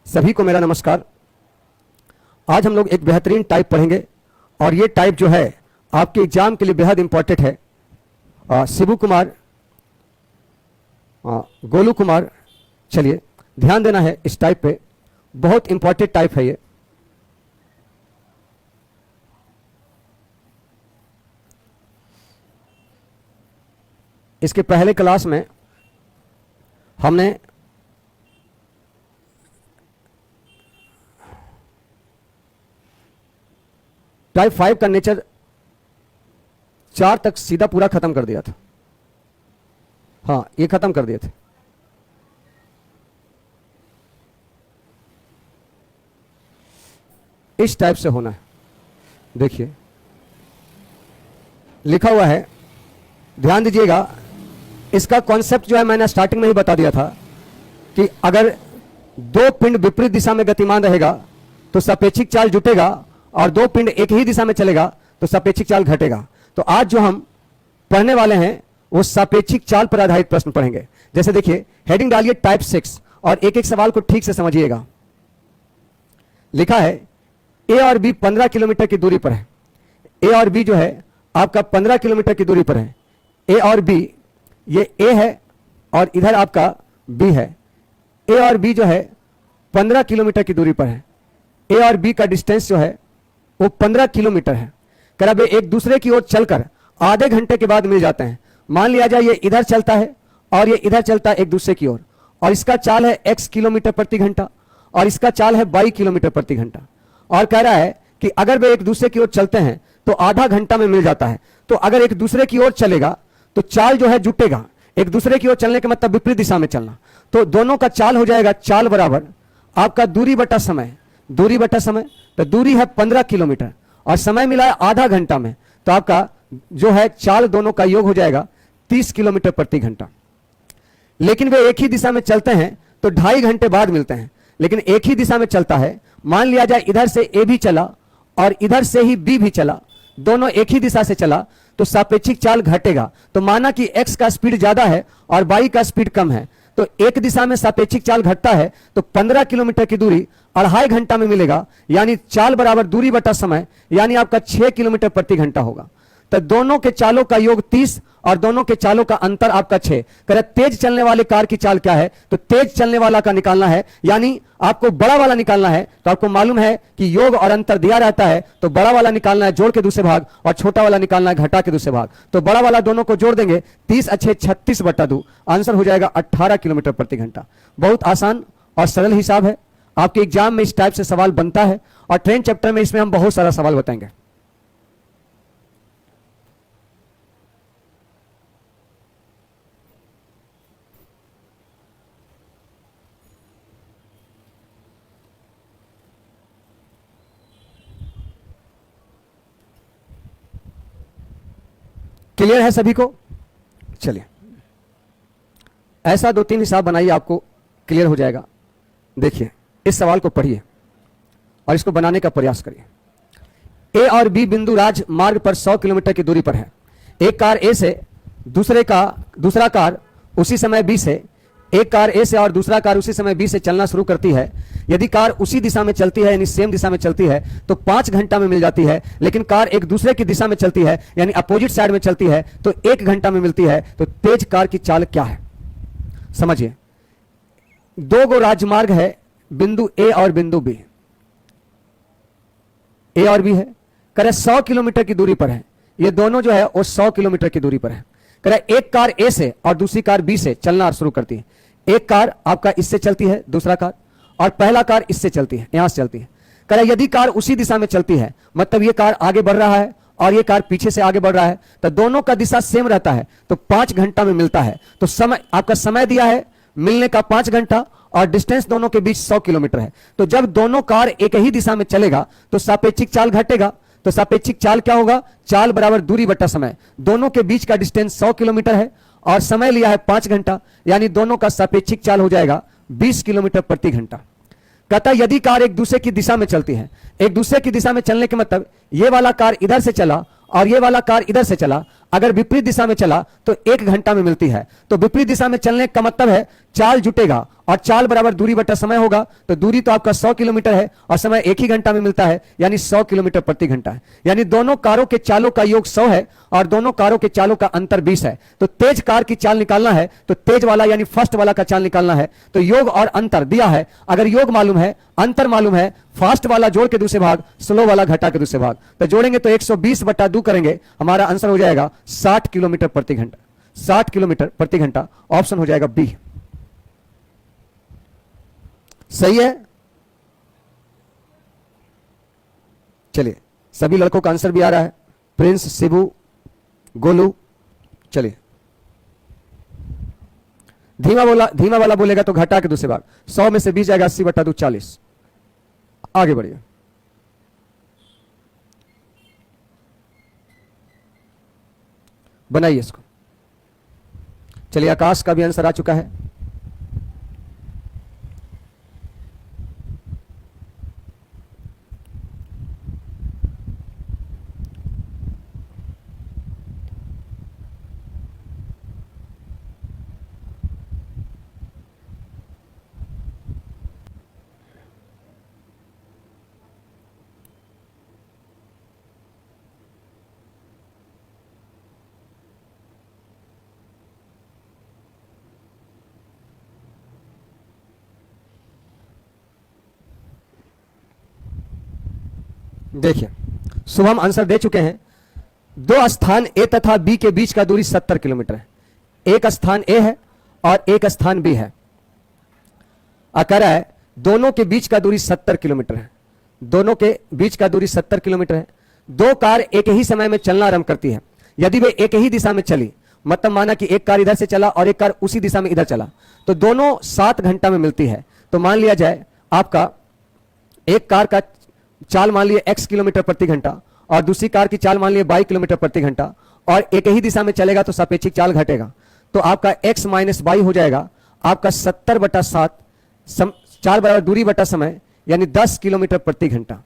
सभी को मेरा नमस्कार। आज हम लोग एक बेहतरीन टाइप पढ़ेंगे और ये टाइप जो है आपके एग्जाम के लिए बेहद इंपॉर्टेंट है। शिबू कुमार, गोलू कुमार, चलिए ध्यान देना है इस टाइप पे, बहुत इंपॉर्टेंट टाइप है ये। इसके पहले क्लास में हमने टाइप 5 का नेचर 4 तक सीधा पूरा खत्म कर दिया था। हाँ, ये खत्म कर दिए थे। इस टाइप से होना है। देखिए लिखा हुआ है, ध्यान दीजिएगा। इसका कॉन्सेप्ट जो है मैंने स्टार्टिंग में ही बता दिया था कि अगर दो पिंड विपरीत दिशा में गतिमान रहेगा तो सापेक्षिक चाल जुटेगा और दो पिंड एक ही दिशा में चलेगा तो सापेक्षिक चाल घटेगा। तो आज जो हम पढ़ने वाले हैं वो सापेक्षिक चाल पर आधारित प्रश्न पढ़ेंगे। जैसे देखिए हेडिंग डालिए टाइप 6 और एक एक सवाल को ठीक से समझिएगा। लिखा है ए और बी 15 किलोमीटर की दूरी पर है। ए और बी जो है आपका 15 किलोमीटर की दूरी पर है। ए और बी, ये ए है और इधर आपका बी है। ए और बी जो है 15 किलोमीटर की दूरी पर है। ए और बी का डिस्टेंस जो है वो 15 किलोमीटर है। कर अब एक दूसरे की ओर चलकर आधे घंटे के बाद मिल जाते हैं। मान लिया जाए ये इधर चलता है और ये इधर चलता है एक दूसरे की ओर, और इसका चाल है x किलोमीटर प्रति घंटा और इसका चाल है y किलोमीटर प्रति घंटा। और कह रहा है कि अगर वे एक दूसरे की ओर चलते हैं तो आधा घंटा में मिल जाता है। तो अगर एक दूसरे की ओर चलेगा तो चाल जो है जुटेगा। एक दूसरे की ओर चलने का मतलब विपरीत दिशा में चलना। तो दोनों का चाल हो जाएगा चाल बराबर आपका दूरी बटा समय। दूरी बटा समय, तो दूरी है 15 किलोमीटर और समय मिला है आधा घंटा में, तो आपका जो है चाल दोनों का योग हो जाएगा 30 किलोमीटर प्रति घंटा। लेकिन वे एक ही दिशा में चलते हैं तो 2.5 घंटे बाद मिलते हैं। लेकिन एक ही दिशा में चलता है, मान लिया जाए इधर से ए भी चला और इधर से ही बी भी चला, दोनों एक ही दिशा से चला तो सापेक्षिक चाल घटेगा। तो माना कि x का स्पीड ज्यादा है और y का स्पीड कम है, तो एक दिशा में सापेक्षिक चाल घटता है तो 15 किलोमीटर की दूरी 2.5 घंटा में मिलेगा, यानी चाल बराबर दूरी बटा समय, यानी आपका 6 किलोमीटर प्रति घंटा होगा। तो दोनों के चालों का योग 30 और दोनों के चालों का अंतर आपका 6। कह तेज चलने वाले कार की चाल क्या है, तो तेज चलने वाला का निकालना है, यानी आपको बड़ा वाला निकालना है। तो आपको मालूम है कि योग और अंतर दिया रहता है, तो बड़ा वाला निकालना है जोड़ के दूसरे भाग और छोटा वाला निकालना है घटा के दूसरे भाग। तो बड़ा वाला दोनों को जोड़ देंगे, 30 अच्छे 36/2, आंसर हो जाएगा 18 किलोमीटर प्रति घंटा। बहुत आसान और सरल हिसाब है। आपके एग्जाम में इस टाइप से सवाल बनता है और ट्रेन चैप्टर में इसमें हम बहुत सारा सवाल बताएंगे। क्लियर है सभी को? चलिए ऐसा 2-3 हिसाब बनाइए, आपको क्लियर हो जाएगा। देखिए इस सवाल को पढ़िए और इसको बनाने का प्रयास करिए। ए और बी बिंदु राजमार्ग पर 100 किलोमीटर की दूरी पर है। एक कार ए से दूसरा कार उसी समय बी से, एक कार ए से और दूसरा कार उसी समय बी से चलना शुरू करती है। यदि कार उसी दिशा में चलती है, यानी सेम दिशा में चलती है, तो 5 घंटा में मिल जाती है। लेकिन कार एक दूसरे की दिशा में चलती है, यानी अपोजिट साइड में चलती है, तो 1 घंटा में मिलती है। तो तेज कार की चाल क्या है, समझिए। 2 गो राजमार्ग है, बिंदु ए और बिंदु बी। ए और बी है, कह 100 किलोमीटर की दूरी पर है। ये दोनों जो है वो 100 किलोमीटर की दूरी पर है। कह एक कार ए से और दूसरी कार बी से चलना शुरू करती है। एक कार आपका इससे चलती है, दूसरा कार, और पहला कार इससे चलती है, यहां से चलती है। कह रहा यदि कार उसी दिशा में चलती है, मतलब ये कार आगे बढ़ रहा है और ये कार पीछे से आगे बढ़ रहा है, तो दोनों का दिशा सेम रहता है, तो 5 घंटा में मिलता है। तो समय आपका समय दिया है मिलने का 5 घंटा और डिस्टेंस दोनों के बीच 100 किलोमीटर है। तो जब दोनों कार एक ही दिशा में चलेगा तो सापेक्षिक चाल घटेगा। तो सापेक्षिक चाल क्या होगा, चाल बराबर दूरी बटा समय। दोनों के बीच का डिस्टेंस 100 किलोमीटर है और समय लिया है 5 घंटा, यानी दोनों का सापेक्षिक चाल हो जाएगा 20 किलोमीटर प्रति घंटा। कहता है यदि कार एक दूसरे की दिशा में चलती है, एक दूसरे की दिशा में चलने के मतलब ये वाला कार इधर से चला और ये वाला कार इधर से चला, अगर विपरीत दिशा में चला तो 1 घंटा में मिलती है। तो विपरीत दिशा में चलने का मतलब है चाल जुटेगा और चाल बराबर दूरी बटा समय होगा, तो दूरी तो आपका 100 किलोमीटर है और समय 1 ही घंटा में मिलता है, यानी 100 किलोमीटर प्रति घंटा है। यानी दोनों कारों के चालों का योग 100 है और दोनों कारों के चालों का अंतर 20 है। तो तेज कार की चाल निकालना है तो तेज वाला यानी फर्स्ट वाला का चाल निकालना है, तो योग और अंतर दिया है। अगर योग मालूम है, अंतर मालूम है, फास्ट वाला जोड़ के दूसरे भाग, स्लो वाला घटा के दूसरे भाग, तो जोड़ेंगे तो 120 बटा 2 करेंगे, हमारा आंसर हो जाएगा 60 किलोमीटर प्रति घंटा। 60 किलोमीटर प्रति घंटा, ऑप्शन हो जाएगा बी। सही है। चलिए, सभी लड़कों का आंसर भी आ रहा है, प्रिंस, शिबू, गोलू। चलिए, धीमा वाला बोलेगा तो घटा के दूसरे भाग, 100 में से 20 जाएगा, 80 बटा 2 40। आगे बढ़िए। बनाइए इसको। चलिए, आकाश का भी आंसर आ चुका है। देखिए, शुभम आंसर दे चुके हैं। दो स्थान ए तथा बी के बीच का दूरी 70 किलोमीटर है। एक स्थान ए है और एक स्थान बी है। कह रहा है दोनों के बीच का दूरी 70 किलोमीटर है। दोनों के बीच का दूरी 70 किलोमीटर है। दो कार एक ही समय में चलना आरंभ करती है। यदि वे एक ही दिशा में चली, मतलब माना कि एक कार इधर से चला और एक कार उसी दिशा में इधर चला, तो दोनों 7 घंटा में मिलती है। तो मान लिया जाए आपका एक कार का चाल मान लिए x किलोमीटर प्रति घंटा और दूसरी कार की चाल मान लिए y किलोमीटर प्रति घंटा, और एक ही दिशा में चलेगा तो सापेक्षिक चाल घटेगा। तो आपका x माइनस y हो जाएगा आपका 70 बटा 7, चाल बराबर दूरी बटा समय, यानी 10 किलोमीटर प्रति घंटा।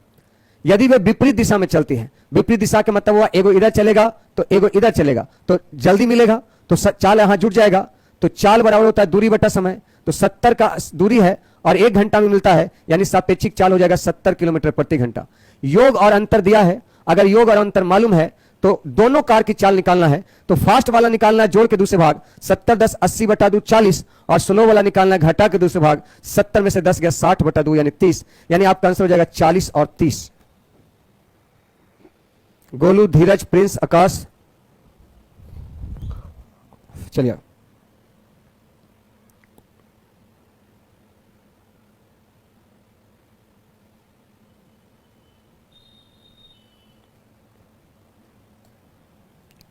यदि वे विपरीत दिशा में चलती है, विपरीत दिशा के मतलब हुआ एगो इधर चलेगा तो एगो इधर चलेगा, तो जल्दी मिलेगा, तो चाल यहां जुट जाएगा। तो चाल बराबर होता है दूरी बटा समय, तो 70 का दूरी है और 1 घंटा में मिलता है, यानी सापेक्षिक चाल हो जाएगा 70 किलोमीटर प्रति घंटा। योग और अंतर दिया है। अगर योग और अंतर मालूम है तो दोनों कार की चाल निकालना है, तो फास्ट वाला निकालना है जोड़ के दूसरे भाग, 70 10 80 बटा 2 40, और स्लो वाला निकालना है घटा के दूसरे भाग, 70 में से 10 गया 60 बटा 2 यानी 30, यानी आपका आंसर हो जाएगा 40 और 30। गोलू, धीरज, प्रिंस, आकाश, चलिए।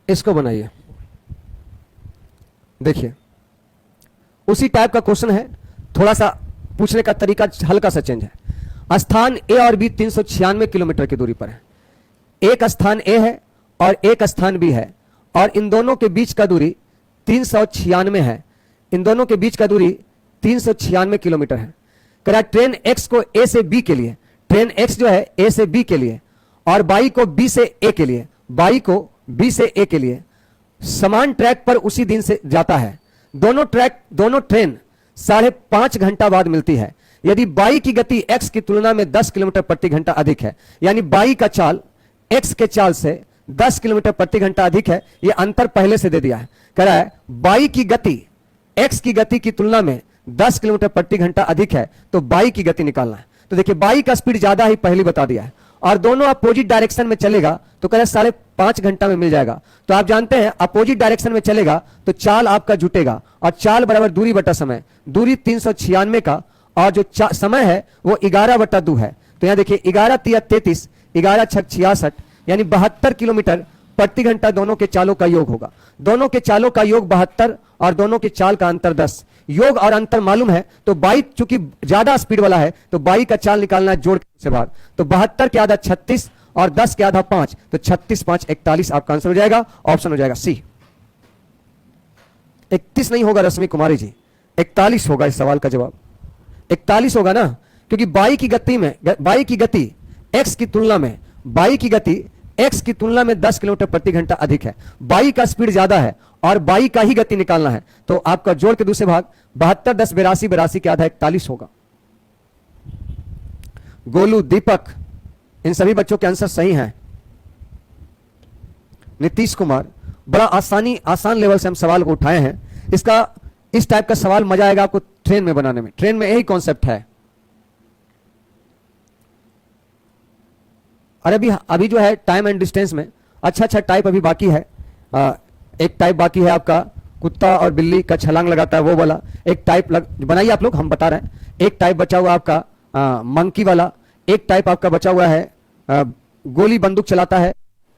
इसको बनाइए। देखिए, उसी टाइप का क्वेश्चन है, थोड़ा सा पूछने का तरीका हल्का सा चेंज है। स्थान ए और बी 396 किलोमीटर की दूरी पर है। एक स्थान ए है और एक स्थान बी है, और इन दोनों के बीच का दूरी 396 है। इन दोनों के बीच का दूरी 396 किलोमीटर है। कह रहा ट्रेन एक्स को ए से बी के लिए, ट्रेन एक्स जो है ए से बी के लिए, और बाई को बी से ए के लिए, बाई को बी से ए के लिए समान ट्रैक पर उसी दिन से जाता है। दोनों ट्रेन 5.5 घंटा बाद मिलती है। यदि बाई की गति एक्स की तुलना में 10 किलोमीटर प्रति घंटा अधिक है, यानी बाई का चाल एक्स के चाल से 10 किलोमीटर प्रति घंटा अधिक है, यह अंतर पहले से दे दिया है। कह रहा है बाई की गति एक्स की गति की तुलना में 10 किलोमीटर प्रति घंटा अधिक है, तो बाई की गति निकालना है। तो देखिए, बाई का स्पीड ज्यादा ही पहले बता दिया है, और दोनों अपोजिट डायरेक्शन में चलेगा, तो कह रहे 5.5 घंटा में मिल जाएगा। तो आप जानते हैं अपोजिट डायरेक्शन में चलेगा तो चाल आपका जुटेगा, और चाल बराबर दूरी बटा समय, दूरी 396 का, और जो समय है वो 11 बटा 2 है। तो यहां देखिए 11 3 33, 11 6 66, यानी 72 किलोमीटर प्रति घंटा दोनों के चालों का योग होगा। दोनों के चालों का योग 72 और दोनों के चाल का अंतर 10। योग और अंतर मालूम है, तो बाई चूंकि ज्यादा स्पीड वाला है तो बाई का चाल निकालना है जोड़ से भाग, तो 72 के आधा 36 और 10 के आधा 5, तो 36 5 41 आपका आंसर हो जाएगा। ऑप्शन हो जाएगा सी। 31 नहीं होगा रश्मि कुमारी जी, 41 होगा इस सवाल का जवाब। 41 होगा ना, क्योंकि बाई की गति एक्स की तुलना में 10 किलोमीटर प्रति घंटा अधिक है। बाई का स्पीड ज्यादा है और बाई का ही गति निकालना है, तो आपका जोड़ के दूसरे भाग 72 10 82 82 के आधा 41 होगा। गोलू, दीपक, इन सभी बच्चों के आंसर सही हैं। नीतीश कुमार, बड़ा आसान लेवल से हम सवाल को उठाए हैं। इस टाइप का सवाल मजा आएगा आपको ट्रेन में बनाने में। ट्रेन में यही कॉन्सेप्ट है। अरे अभी जो है टाइम एंड डिस्टेंस में अच्छा टाइप अभी बाकी है। एक टाइप बाकी है आपका कुत्ता और बिल्ली का छलांग लगाता है वो वाला, एक टाइप बनाइए आप लोग, हम बता रहे हैं। एक टाइप बचा हुआ आपका मंकी वाला, एक टाइप आपका बचा हुआ है गोली बंदूक चलाता है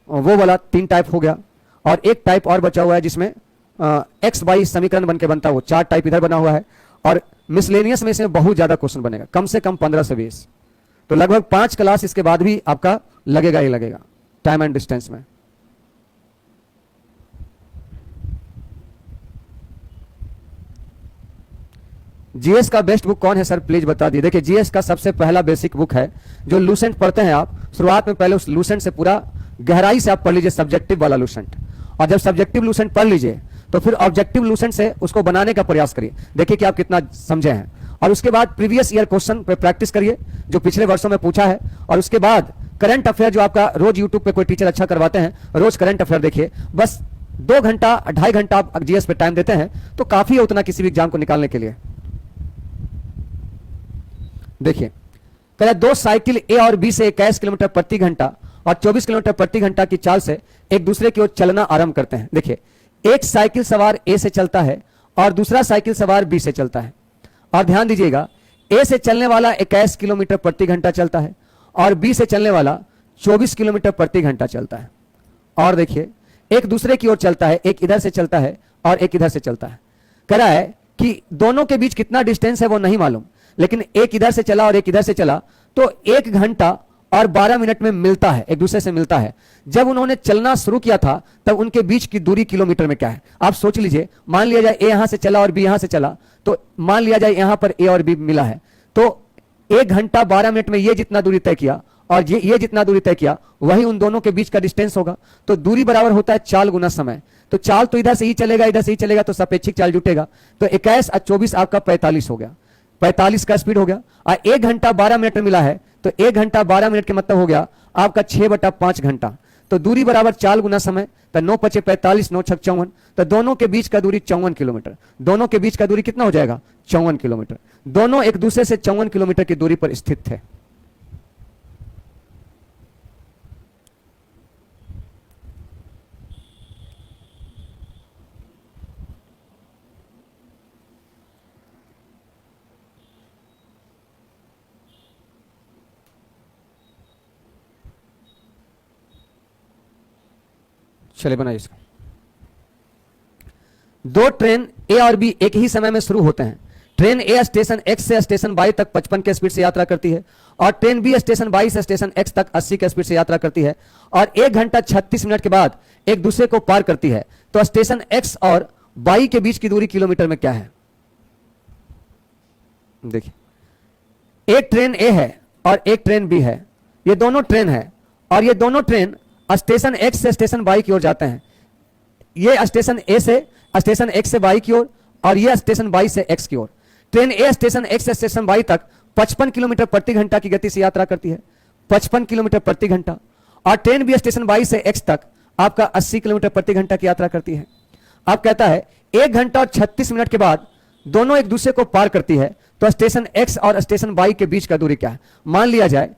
वो वाला, 3 टाइप हो गया। और एक टाइप और बचा हुआ है जिसमें एक्स वाई समीकरण बन के बनता है, वो 4 टाइप इधर बना हुआ है। और मिसलेनियस में इसमें बहुत ज्यादा क्वेश्चन बनेगा, कम से कम 15 से 20, तो लगभग 5 क्लास इसके बाद भी आपका लगेगा ही लगेगा टाइम एंड डिस्टेंस में। जीएस का बेस्ट बुक कौन है सर, प्लीज बता दिए। देखिए जीएस का सबसे पहला बेसिक बुक है जो लूसेंट पढ़ते हैं आप, शुरुआत में पहले उस लूसेंट से पूरा गहराई से आप पढ़ लीजिए, सब्जेक्टिव वाला लूसेंट। और जब सब्जेक्टिव लूसेंट पढ़ लीजिए तो फिर ऑब्जेक्टिव लूसेंट से उसको बनाने का प्रयास करिए, देखिए कि आप कितना समझे हैं। और उसके बाद प्रीवियस ईयर क्वेश्चन पे प्रैक्टिस करिए जो पिछले वर्षों में पूछा है। और उसके बाद करंट अफेयर जो आपका रोज यूट्यूब पे कोई टीचर अच्छा करवाते हैं, रोज करंट अफेयर देखिए। बस 2 घंटा 2.5 घंटा आप जीएस पे टाइम देते हैं तो काफी है उतना किसी भी एग्जाम को निकालने के लिए। देखिए कह रहा 2 साइकिल ए और बी से 21 किलोमीटर प्रति घंटा और 24 किलोमीटर प्रति घंटा की चाल से एक दूसरे की ओर चलना आरंभ करते हैं। देखिए एक साइकिल सवार ए से चलता है और दूसरा साइकिल सवार बी से चलता है। और ध्यान दीजिएगा ए से चलने वाला 21 किलोमीटर प्रति घंटा चलता है और बी से चलने वाला 24 किलोमीटर प्रति घंटा चलता है। और देखिए एक दूसरे की ओर चलता है, एक इधर से चलता है और एक इधर से चलता है। कह रहा है कि दोनों के बीच कितना डिस्टेंस है वो नहीं मालूम, लेकिन एक इधर से चला और एक इधर से चला तो 1 घंटा और 12 मिनट में मिलता है, एक दूसरे से मिलता है। जब उन्होंने चलना शुरू किया था तब उनके बीच की दूरी किलोमीटर में क्या है आप सोच लीजिए। मान लिया जाए ए यहां से चला और बी यहां से चला, तो मान लिया जाए यहां पर ए और बी मिला है, तो 1 घंटा 12 मिनट में ये जितना दूरी तय किया और ये जितना दूरी तय किया वही उन दोनों के बीच का डिस्टेंस होगा। तो दूरी बराबर होता है चाल गुना समय। तो चाल तो इधर से ही चलेगा, इधर से ही चलेगा, तो सापेक्षिक चाल जुटेगा। तो 21 और 24 आपका 45 हो गया, 45 का स्पीड हो गया। और 1 घंटा 12 मिनट में मिला है तो 1 घंटा 12 मिनट के मतलब हो गया आपका 6/5 घंटा। तो दूरी बराबर चाल गुना समय, तो 9 × 5 = 45, 9 × 6 = 54, तो दोनों के बीच का दूरी 54 किलोमीटर। दोनों के बीच का दूरी कितना हो जाएगा 54 किलोमीटर। दोनों एक दूसरे से 54 किलोमीटर की दूरी पर स्थित थे। चलिए बनाइए इसका। 2 ट्रेन ए और बी एक ही समय में शुरू होते हैं। ट्रेन ए स्टेशन एक्स से स्टेशन वाई तक 55 के स्पीड से यात्रा करती है और ट्रेन बी स्टेशन वाई से स्टेशन एक्स तक 80 के स्पीड से यात्रा करती है और 1 घंटा 36 मिनट के बाद एक दूसरे को पार करती है। तो स्टेशन एक्स और वाई के बीच की दूरी किलोमीटर में क्या है। देखिए एक ट्रेन ए है और एक ट्रेन बी है, ये दोनों ट्रेन है और ये दोनों ट्रेन स्टेशन एक्स से स्टेशन वाई की ओर जाते हैं। ये स्टेशन ए से स्टेशन एक्स से वाई की ओर और ये स्टेशन वाई से एक्स की ओर। ट्रेन ए स्टेशन एक्स से स्टेशन वाई तक 55 किलोमीटर प्रति घंटा की गति से यात्रा करती है, 55 किलोमीटर प्रति घंटा। और ट्रेन बी स्टेशन वाई से एक्स तक आपका 80 किलोमीटर प्रति घंटा की यात्रा करती है। अब कहता है 1 घंटा और 36 मिनट के बाद दोनों एक दूसरे को पार करती है, तो स्टेशन एक्स और स्टेशन वाई के बीच का दूरी क्या है। मान लिया जाए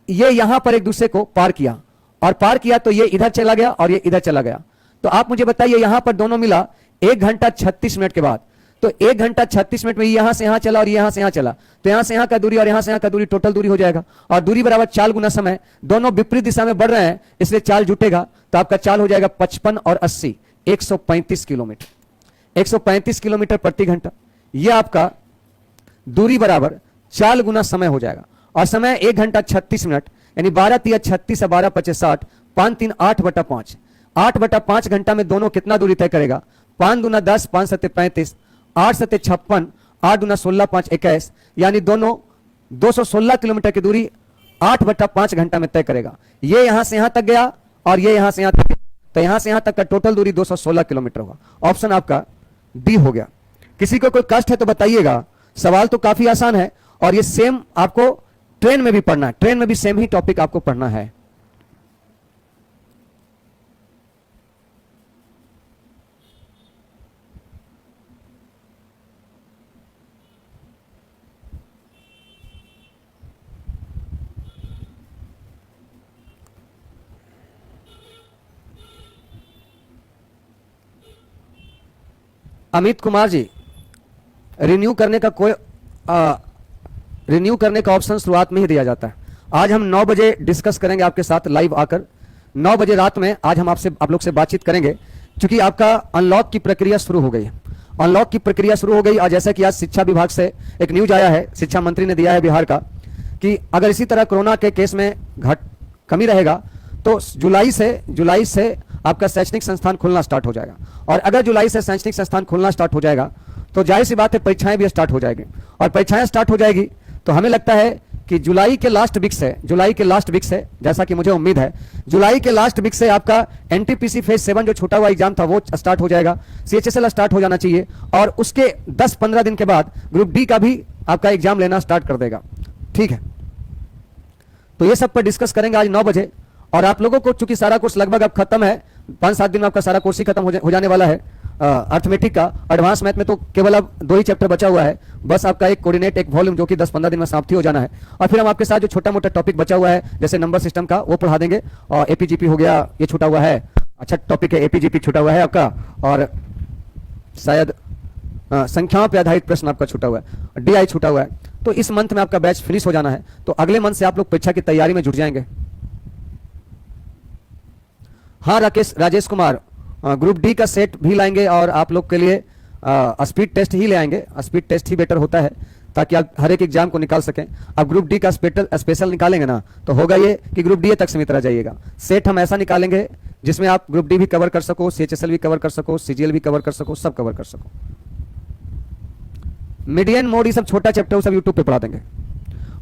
ये यहां पर एक दूसरे को पार किया और पार किया तो ये इधर चला गया और ये इधर चला गया। तो आप मुझे बताइए यहां पर दोनों मिला 1 घंटा 36 मिनट के बाद, तो 1 घंटा 36 मिनट में यहां से यहां चला और यहां से यहां चला, तो यहां से यहां का दूरी और यहां से यहां का दूरी टोटल दूरी हो जाएगा। और दूरी बराबर चाल गुना समय, दोनों विपरीत दिशा में बढ़ रहे हैं इसलिए चाल जुटेगा। तो आपका चाल हो जाएगा 55 और 80 135 किलोमीटर, 135 किलोमीटर प्रति घंटा। यह आपका दूरी बराबर चाल गुना समय हो जाएगा। और समय 1 घंटा 36 मिनट यानी 12 × 3 = 36 और 12 × 5 = 60, 5 × 3 = 8/5, 8/5 घंटा में दोनों कितना दूरी तय करेगा। 5 दूना 10, 5 7 35, 8 7 56, 8 दूना 16, 5 21, यानी दोनों 216 किलोमीटर की दूरी 8/5 घंटा में तय करेगा। ये यहां से यहां तक गया और ये यहां से यहां तक गया, तो यहां से यहां तक का टोटल दूरी 216 किलोमीटर होगा। ऑप्शन आपका डी हो गया। किसी को कोई कष्ट है तो बताइएगा। सवाल तो काफी आसान है और ये सेम आपको ट्रेन में भी पढ़ना है, ट्रेन में भी सेम ही टॉपिक आपको पढ़ना है। अमित कुमार जी, रिन्यू करने का कोई रिन्यू करने का ऑप्शन शुरुआत में ही दिया जाता है। आज हम 9 बजे डिस्कस करेंगे आपके साथ लाइव आकर। 9 बजे रात में आज हम आप लोग से बातचीत करेंगे, क्योंकि आपका अनलॉक की प्रक्रिया शुरू हो गई है। अनलॉक की प्रक्रिया शुरू हो गई आज, जैसा कि आज शिक्षा विभाग से एक न्यूज आया है, शिक्षा मंत्री ने दिया है बिहार का, कि अगर इसी तरह कोरोना के केस में कमी रहेगा तो जुलाई से आपका शैक्षणिक संस्थान खुलना स्टार्ट हो जाएगा। और अगर जुलाई से शैक्षणिक संस्थान खुलना स्टार्ट हो जाएगा तो जाहिर सी बात है परीक्षाएं भी स्टार्ट हो जाएगी। और परीक्षाएं स्टार्ट हो जाएगी तो हमें लगता है कि जुलाई के लास्ट वीक से जैसा कि मुझे उम्मीद है, जुलाई के लास्ट वीक से आपका एनटीपीसी फेज 7 जो छोटा हुआ एग्जाम था वो स्टार्ट हो जाएगा, सीएचएसएल स्टार्ट हो जाना चाहिए, और उसके 10-15 दिन के बाद ग्रुप डी का भी आपका एग्जाम लेना स्टार्ट कर देगा। ठीक है, तो ये सब पर डिस्कस करेंगे आज 9 बजे। और आप लोगों को चूंकि सारा कोर्स लगभग अब खत्म है, 5-7 दिन में आपका सारा कोर्स ही खत्म हो जाने वाला है। अर्थमेटिक का एडवांस मैथ में तो केवल अब 2 ही चैप्टर बचा हुआ है, बस आपका एक कोऑर्डिनेट, एक वॉल्यूम, जो कि 10-15 दिन में समाप्ति हो जाना है। और फिर हम आपके साथ जो छोटा मोटा टॉपिक बचा हुआ है जैसे नंबर सिस्टम का वो पढ़ा देंगे, और एपीजीपी हो गया, ये छूटा हुआ है, अच्छा टॉपिक है, एपीजीपी छूटा हुआ है आपका, और शायद संख्याओं पर आधारित प्रश्न आपका छूटा हुआ है, डीआई छूटा हुआ है। तो इस मंथ में आपका बैच फिनिश हो जाना है, तो अगले मंथ से आप लोग परीक्षा की तैयारी में जुट जाएंगे। हाँ राजेश कुमार, ग्रुप डी का सेट भी लाएंगे और आप लोग के लिए स्पीड टेस्ट ही ले आएंगे। स्पीड टेस्ट ही बेटर होता है ताकि आप हर एक एग्जाम को निकाल सकें। अब ग्रुप डी का स्पेशल निकालेंगे ना तो होगा ये कि ग्रुप डी तक सीमित रह जाइएगा। सेट हम ऐसा निकालेंगे जिसमें आप ग्रुप डी भी कवर कर सको, सीएचएसएल भी कवर कर सको, सीजीएल भी कवर कर सको, सब कवर कर सको। मीडियन मोड ये सब छोटा चैप्टर वो सब यूट्यूब पे पढ़ा देंगे,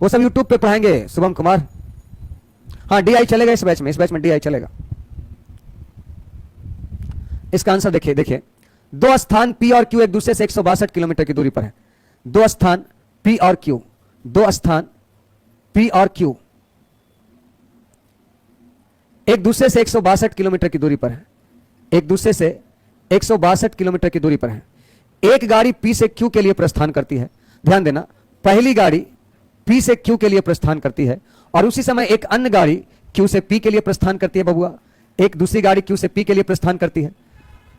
वो सब यूट्यूब पे पढ़ाएंगे शुभम कुमार। हाँ डीआई चलेगा इस बैच में डीआई चलेगा। इसका आंसर देखिए 2 स्थान P और Q एक दूसरे से 162 किलोमीटर की दूरी पर है। 2 स्थान P और Q, 2 स्थान P और Q एक दूसरे से 162 किलोमीटर की दूरी पर है, एक दूसरे से 162 किलोमीटर की दूरी पर है। एक गाड़ी P से Q के लिए प्रस्थान करती है। ध्यान देना, पहली गाड़ी P से Q के लिए प्रस्थान करती है और उसी समय एक अन्य गाड़ी Q से P के लिए प्रस्थान करती है। बबुआ, एक दूसरी गाड़ी Q से P के लिए प्रस्थान करती है।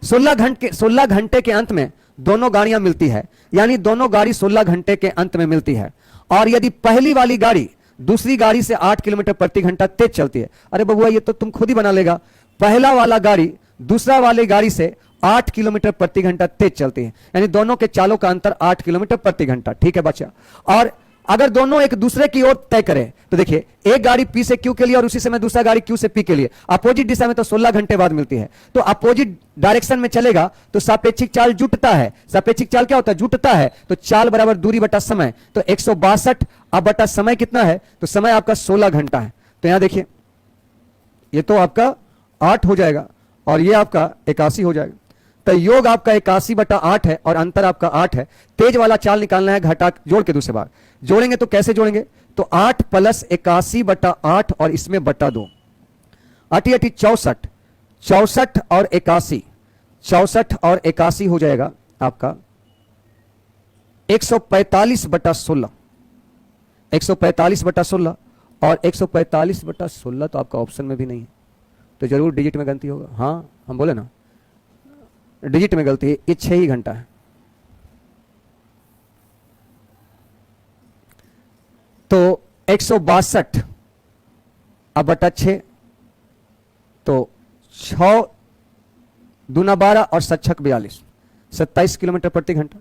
16 घंटे के अंत में दोनों गाड़ियां मिलती है, यानी दोनों गाड़ी 16 घंटे के अंत में मिलती है। और यदि पहली वाली गाड़ी दूसरी गाड़ी से 8 किलोमीटर प्रति घंटा तेज चलती है, अरे बबुआ ये तो तुम खुद ही बना लेगा, पहला वाला गाड़ी दूसरा वाली गाड़ी से 8 किलोमीटर प्रति घंटा तेज चलती है, यानी दोनों के चालों का अंतर 8 किलोमीटर प्रति घंटा। ठीक है बच्चा, और अगर दोनों एक दूसरे की ओर तय करें तो देखिए एक गाड़ी P से Q के लिए और उसी समय दूसरा गाड़ी Q से P के लिए अपोजिट दिशा में तो 16 घंटे बाद मिलती है। तो अपोजिट डायरेक्शन में चलेगा तो सापेक्षिक चाल जुटता है। सापेक्षिक चाल क्या होता है? जुटता है। तो चाल बराबर दूरी बटा समय, तो 162 अब बटा समय कितना है? तो समय आपका 16 घंटा है। तो यहां देखिए ये तो आपका 8 हो जाएगा और ये आपका 81 हो जाएगा। तो योग आपका 81/8 है और अंतर आपका 8 है। तेज वाला चाल निकालना है, घटा जोड़ के दूसरे बार जोड़ेंगे तो कैसे जोड़ेंगे? तो 8 + 81/8 और इसमें बटा 2, 8 64, 64 और 81, 64 और 81 हो जाएगा आपका 145/16, 145/16 और 145/16 तो आपका ऑप्शन में भी नहीं है, तो जरूर डिजिट में गलती होगा। हाँ हम बोले ना डिजिट में गलती है, ये 6 ही घंटा है। तो 162 अब बटा 6, तो 6 दूना 12 और 7 42, 27 किलोमीटर प्रति घंटा।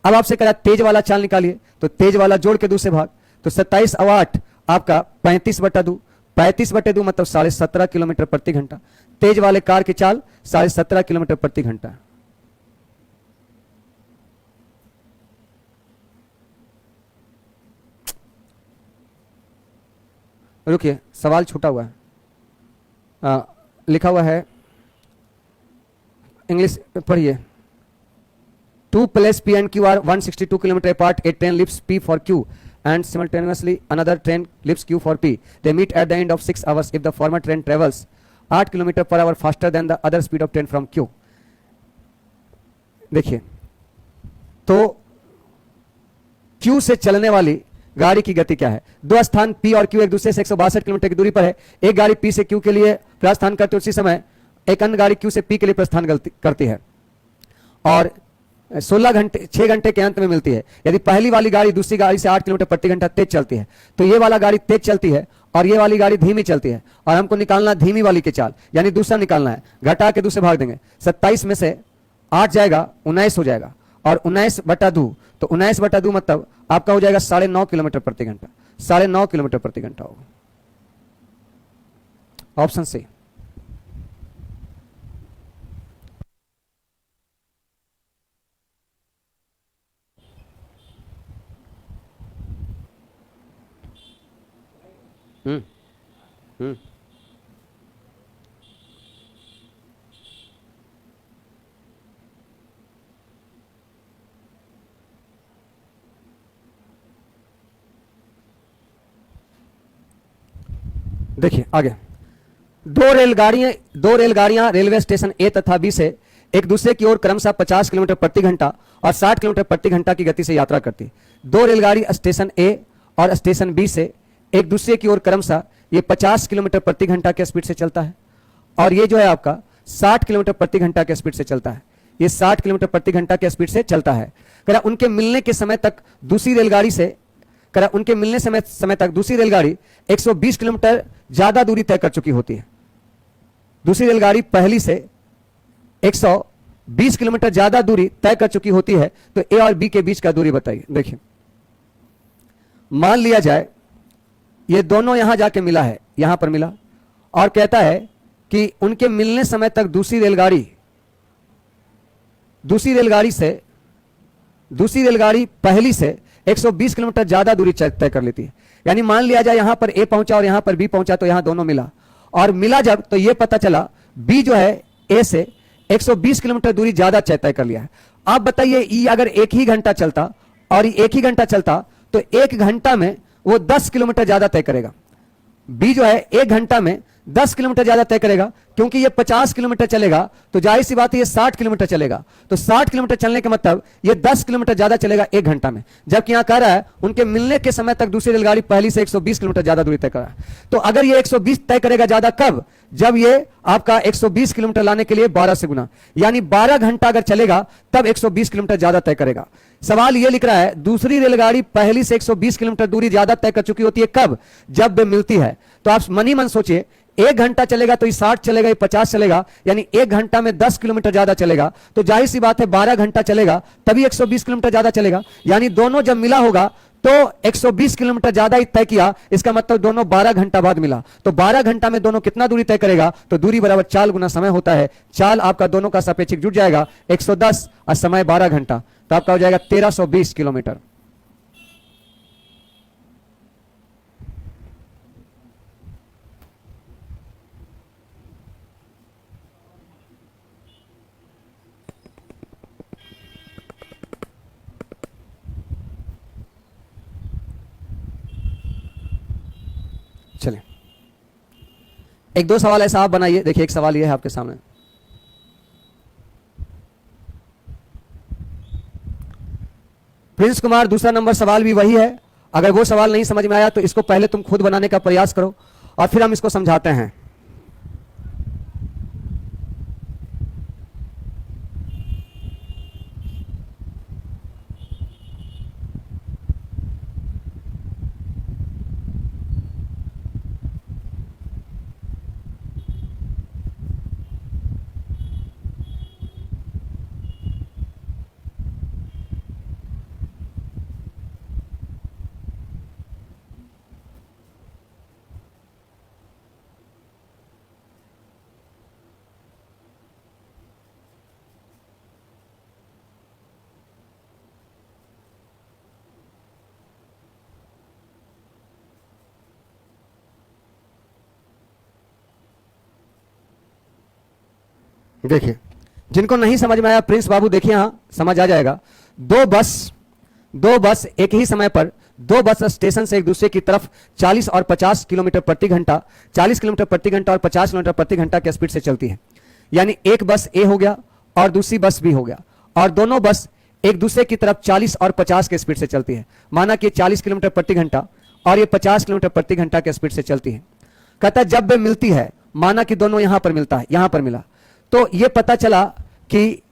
अब आपसे कहा तेज वाला चाल निकालिए, तो तेज वाला जोड़ के दूसरे भाग, तो 27 और 8 आपका 35/2, 35/2 मतलब 17.5 किलोमीटर प्रति घंटा। तेज वाले कार की चाल 17.5 किलोमीटर प्रति घंटा। रुकिए सवाल छूटा हुआ है, लिखा हुआ है इंग्लिश पढ़िए। 2 place P and Q are 162 km apart. A train leaves P for Q and simultaneously another train leaves Q for P. They meet at the end of 6 hours if the former train travels 8 km per hour faster than the other speed of train from Q. देखिए, तो Q से चलने वाली गाड़ी की गति क्या है? दो स्थान P और Q एक दूसरे से 162 किलोमीटर की दूरी पर है। एक गाड़ी P से Q के लिए प्रस्थान करती है, उसी समय एक अन्य गाड़ी Q से P के लिए प्रस्थान करती है और 16 घंटे 6 घंटे के अंत में मिलती है। यदि पहली वाली गाड़ी दूसरी गाड़ी से 8 किलोमीटर प्रति घंटा तेज चलती है तो ये वाला गाड़ी तेज चलती है और ये वाली गाड़ी धीमी चलती है और हमको निकालना धीमी वाली की चाल, यानी दूसरा निकालना है। घटा के दूसरे भाग देंगे, 27 में से 8 जाएगा 19 हो जाएगा और 19/2, तो 19/2 मतलब आपका हो जाएगा 9.5 किलोमीटर प्रति घंटा। 9.5 किलोमीटर प्रति घंटा होगा, ऑप्शन सी। हम्म देखिए आगे। दो रेलगाड़ियां रेलवे स्टेशन ए तथा बी से एक दूसरे की ओर क्रमशः 50 किलोमीटर प्रति घंटा और 60 किलोमीटर प्रति घंटा की गति से यात्रा करती। दो रेलगाड़ी स्टेशन ए और स्टेशन बी से एक दूसरे की ओर क्रमशः ये 50 किलोमीटर प्रति घंटा के स्पीड से चलता है और ये जो है आपका 60 किलोमीटर प्रति घंटा के स्पीड से चलता है। ये 60 किलोमीटर प्रति घंटा के स्पीड से चलता है। कह उनके मिलने के समय तक दूसरी रेलगाड़ी से उनके मिलने समय तक दूसरी रेलगाड़ी 120 किलोमीटर ज्यादा दूरी तय कर चुकी होती है। दूसरी रेलगाड़ी पहली से 120 किलोमीटर ज्यादा दूरी तय कर चुकी होती है। तो ए और बी के बीच का दूरी बताइए। देखिए, मान लिया जाए ये दोनों यहां जाके मिला है, यहां पर मिला और कहता है कि उनके मिलने समय तक दूसरी रेलगाड़ी पहली से 120 किलोमीटर ज्यादा दूरी तय कर लेती है। यानी मान लिया जाए यहां पर ए पहुंचा और यहां पर बी पहुंचा, तो यहां दोनों मिला और मिला जब, तो यह पता चला बी जो है ए से 120 किलोमीटर दूरी ज्यादा तय कर लिया है। आप बताइए ई अगर एक ही घंटा चलता और एक ही घंटा चलता तो एक घंटा में वो 10 किलोमीटर ज्यादा तय करेगा। बी जो है एक घंटा में 10 किलोमीटर ज्यादा तय करेगा, क्योंकि ये 50 किलोमीटर चलेगा तो जाहिर सी बात है ये 60 किलोमीटर चलेगा। तो 60 किलोमीटर चलने का मतलब ये 10 किलोमीटर ज्यादा चलेगा एक घंटा में। जबकि यहां कह रहा है उनके मिलने के समय तक दूसरी रेलगाड़ी पहली से 120 किलोमीटर ज्यादा दूरी तय कर रहा है। तो अगर ये 120 तय करेगा ज्यादा कब? जब ये आपका 120 किलोमीटर लाने के लिए 12 से गुना, यानी 12 घंटा अगर चलेगा तब 120 किलोमीटर ज्यादा तय करेगा। सवाल ये लिख रहा है दूसरी रेलगाड़ी पहली से 120 किलोमीटर दूरी ज्यादा तय कर चुकी होती है कब? जब वे मिलती है। तो आप मन ही मन सोचिए, एक घंटा चलेगा तो ये 60 चलेगा, ये 50 चलेगा, यानी एक घंटा में 10 किलोमीटर ज्यादा चलेगा। तो जाहिर सी बात है 12 घंटा चलेगा तभी 120 किलोमीटर ज्यादा चलेगा। यानी दोनों जब मिला होगा तो 120 किलोमीटर ज्यादा ही तय किया, इसका मतलब दोनों 12 घंटा बाद मिला। तो 12 घंटा में दोनों कितना दूरी तय करेगा? तो दूरी बराबर चाल गुना समय होता है। चाल आपका दोनों का सापेक्षिक जुट जाएगा 110 और समय 12 घंटा, तो आपका हो जाएगा 1320 किलोमीटर। चलिए एक दो सवाल ऐसा आप बनाइए। देखिए एक सवाल ये है आपके सामने, प्रिंस कुमार दूसरा नंबर सवाल भी वही है। अगर वो सवाल नहीं समझ में आया तो इसको पहले तुम खुद बनाने का प्रयास करो और फिर हम इसको समझाते हैं। देखिए जिनको नहीं समझ में आया प्रिंस बाबू देखिए यहां समझ आ जाएगा। दो बस एक ही समय पर दो बस स्टेशन से एक दूसरे की तरफ 40 और 50 किलोमीटर प्रति घंटा, 40 किलोमीटर प्रति घंटा और 50 किलोमीटर प्रति घंटा की स्पीड से चलती है। यानी एक बस ए हो गया और दूसरी बस बी हो गया, और दोनों बस एक दूसरे की तरफ 40 और 50 के स्पीड से चलती है। माना कि 40 किलोमीटर प्रति घंटा और ये 50 किलोमीटर प्रति घंटा के स्पीड से चलती है। कहता है जब वे मिलती है, माना कि दोनों यहां पर मिलता है, यहां पर मिला, तो यह पता चला कि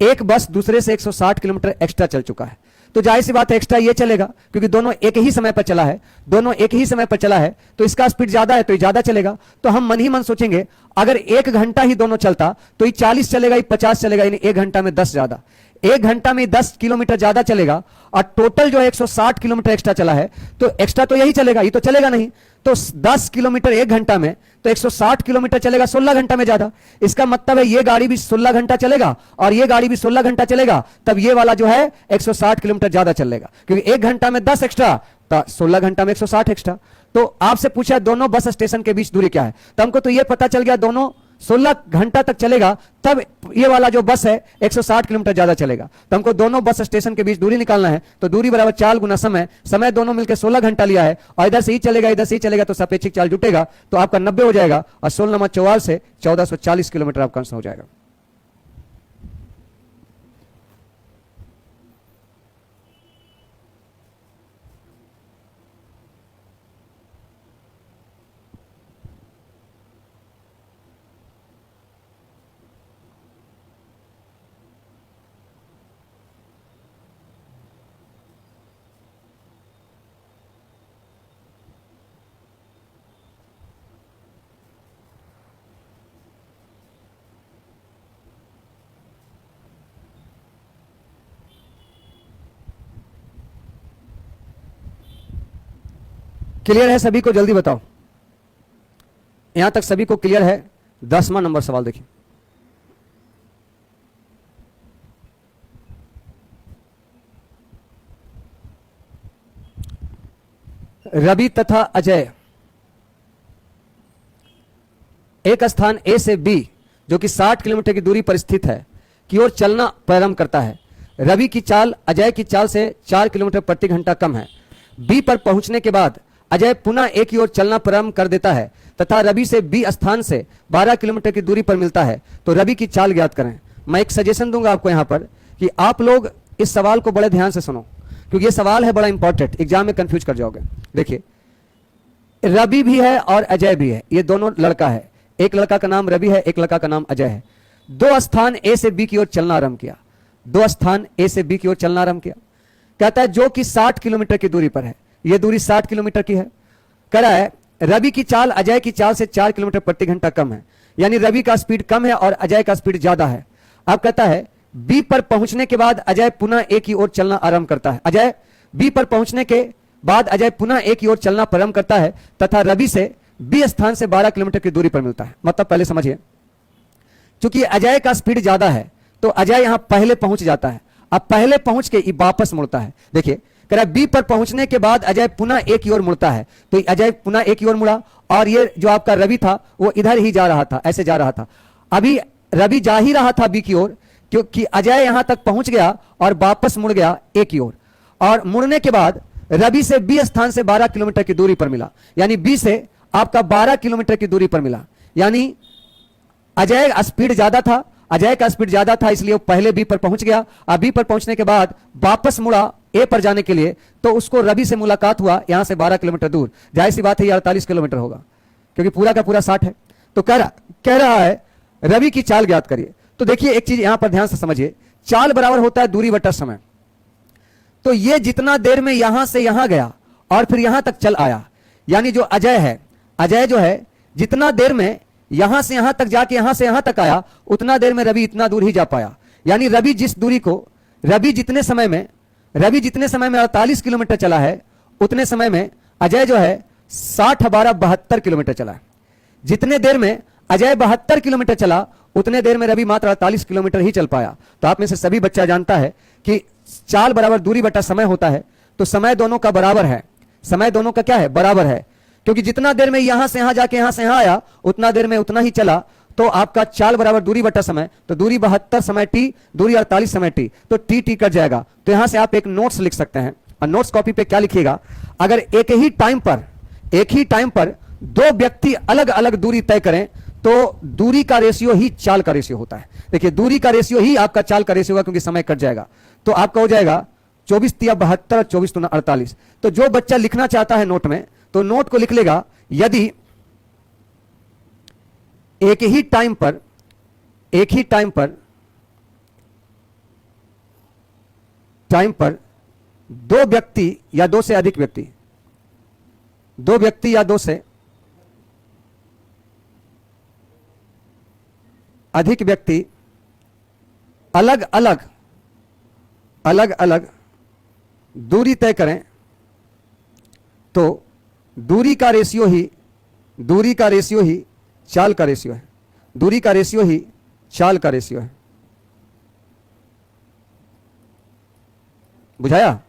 एक बस दूसरे से 160 किलोमीटर एक्स्ट्रा चल चुका है। तो जाहिर सी बात है एक्स्ट्रा ये चलेगा, क्योंकि दोनों एक ही समय पर चला है, तो इसका स्पीड ज्यादा है तो ये ज्यादा चलेगा। तो हम मन ही मन सोचेंगे अगर 1 घंटा ही दोनों चलता तो ये 40 चलेगा, ये 50 चलेगा, यानी 1 घंटा में 10 ज्यादा, 1 घंटा में 10 किलोमीटर ज्यादा चलेगा। और टोटल जो है 160 किलोमीटर एक्स्ट्रा चला है, तो एक्स्ट्रा तो यही चलेगा, ये तो चलेगा नहीं। तो 10 किलोमीटर 1 घंटा में, तो 160 किलोमीटर चलेगा 16 घंटा में ज्यादा। इसका मतलब है ये गाड़ी भी 16 घंटा चलेगा और ये गाड़ी भी 16 घंटा चलेगा, तब ये वाला जो है 160 किलोमीटर ज्यादा चलेगा, क्योंकि 1 घंटा में 10 एक्स्ट्रा, तो 16 घंटा में 160 एक्स्ट्रा। तो आपसे पूछा दोनों बस स्टेशन के बीच दूरी क्या है, तो हमको तो ये पता चल गया दोनों 16 घंटा तक चलेगा, तब ये वाला जो बस है 160 किलोमीटर ज्यादा चलेगा। तो हमको दोनों बस स्टेशन के बीच दूरी निकालना है, तो दूरी बराबर चाल गुना समय, समय दोनों मिलकर 16 घंटा लिया है, और इधर से ही चलेगा इधर से ही चलेगा, तो सापेक्षिक चाल जुटेगा, तो आपका 90 हो जाएगा, और 16 नंबर 44 से 1440 किलोमीटर आपका आंसर हो जाएगा। क्लियर है सभी को? जल्दी बताओ, यहां तक सभी को क्लियर है? 10वां नंबर सवाल देखिए। रवि तथा अजय एक स्थान ए से बी जो कि 60 किलोमीटर की दूरी पर स्थित है की ओर चलना प्रारंभ करता है। रवि की चाल अजय की चाल से 4 किलोमीटर प्रति घंटा कम है। बी पर पहुंचने के बाद अजय पुनः ए की ओर चलना प्रारंभ कर देता है तथा रवि से बी स्थान से 12 किलोमीटर की दूरी पर मिलता है, तो रवि की चाल ज्ञात करें। मैं एक सजेशन दूंगा आपको यहां पर कि आप लोग इस सवाल को बड़े ध्यान से सुनो, क्योंकि ये सवाल है बड़ा इंपॉर्टेंट, एग्जाम में कंफ्यूज कर जाओगे। देखिए, रवि भी है और अजय भी है, ये दोनों लड़का है, एक लड़का का नाम रवि है, एक लड़का का नाम अजय है। 2 स्थान ए से बी की ओर चलना आरंभ किया, 2 स्थान ए से बी की ओर चलना आरंभ किया। कहता है जो कि 60 किलोमीटर की दूरी पर है, यह दूरी 60 किलोमीटर की है। कह रहा है रवि की चाल अजय की चाल से 4 किलोमीटर प्रति घंटा कम है, यानी रवि का स्पीड कम है और अजय का स्पीड ज्यादा है। अब कहता है बी पर पहुंचने के बाद अजय पुनः ए की ओर चलना आरंभ करता है। अजय बी पर पहुंचने के बाद अजय पुनः ए की ओर चलना प्रारंभ करता है तथा रवि से बी स्थान से 12 किलोमीटर की दूरी पर मिलता है। मतलब पहले समझिए, चूंकि अजय का स्पीड ज्यादा है तो अजय यहां पहले पहुंच जाता है, अब पहले पहुंच के वापस मुड़ता है। देखिए, कह रहा बी पर पहुंचने के बाद अजय पुनः ए की ओर मुड़ता है, तो अजय पुनः ए की ओर मुड़ा, और ये जो आपका रवि था वो इधर ही जा रहा था, ऐसे जा रहा था। अभी रवि जा ही रहा था बी की ओर, क्योंकि अजय यहां तक पहुंच गया और वापस मुड़ गया ए की ओर, और मुड़ने के बाद रवि से बी स्थान से 12 किलोमीटर की दूरी पर मिला, यानी बी से आपका 12 किलोमीटर की दूरी पर मिला। यानी अजय स्पीड ज्यादा था, अजय का स्पीड ज्यादा था, इसलिए वो पहले बी पर पहुंच गया। अब बी पर पहुंचने के बाद वापस मुड़ा ए पर जाने के लिए, तो उसको रवि से मुलाकात हुआ यहां से 12 किलोमीटर दूर। जाहिर सी बात है ये 48 किलोमीटर होगा, क्योंकि पूरा का पूरा 60 है। तो कह रहा है रवि की चाल ज्ञात करिए। तो देखिए एक चीज यहां पर ध्यान से समझिए, चाल बराबर होता है दूरी बटा समय। तो ये जितना देर में यहां से यहां गया और फिर यहां तक चल आया, यानी जो अजय है, अजय जो है जितना देर में यहां से यहां तक जाके यहां से यहां तक आया, उतना देर में रवि इतना दूर ही जा पाया। यानी रवि जिस दूरी को रवि जितने समय में 48 किलोमीटर चला है, उतने समय में अजय जो है 60-12-72 किलोमीटर चला है। जितने देर में अजय 72 किलोमीटर चला, उतने देर में रवि मात्र 48 किलोमीटर ही चल पाया। तो आप में से सभी बच्चा जानता है कि चाल बराबर दूरी बटा समय होता है, तो समय दोनों का बराबर है, समय दोनों का क्या है, बराबर है। क्योंकि जितना देर में यहां से यहां जाके यहां से यहां आया, उतना देर में उतना ही चला, तो आपका चाल बराबर दूरी बटा समय, तो दूरी 72 समय टी, दूरी 48 समय टी, तो टी टी कट जाएगा। तो यहां से आप एक नोट्स लिख सकते हैं, और नोट्स कॉपी पे क्या लिखिएगा, अगर एक ही टाइम पर दो व्यक्ति अलग अलग दूरी तय करें तो दूरी का रेशियो ही चाल का रेशियो होता है। देखिए दूरी का रेशियो ही आपका चाल का रेशियो होगा, क्योंकि समय कट जाएगा। तो आपका हो जाएगा 24 तिया 72, 24 दूना 48। तो जो बच्चा लिखना चाहता है नोट में, तो नोट को लिख लेगा, यदि एक ही टाइम पर दो व्यक्ति या दो से अधिक व्यक्ति, दो व्यक्ति या दो से अधिक व्यक्ति अलग अलग दूरी तय करें, तो दूरी का रेशियो ही चाल का रेशियो है। दूरी का रेशियो ही चाल का रेशियो है। बुझाया?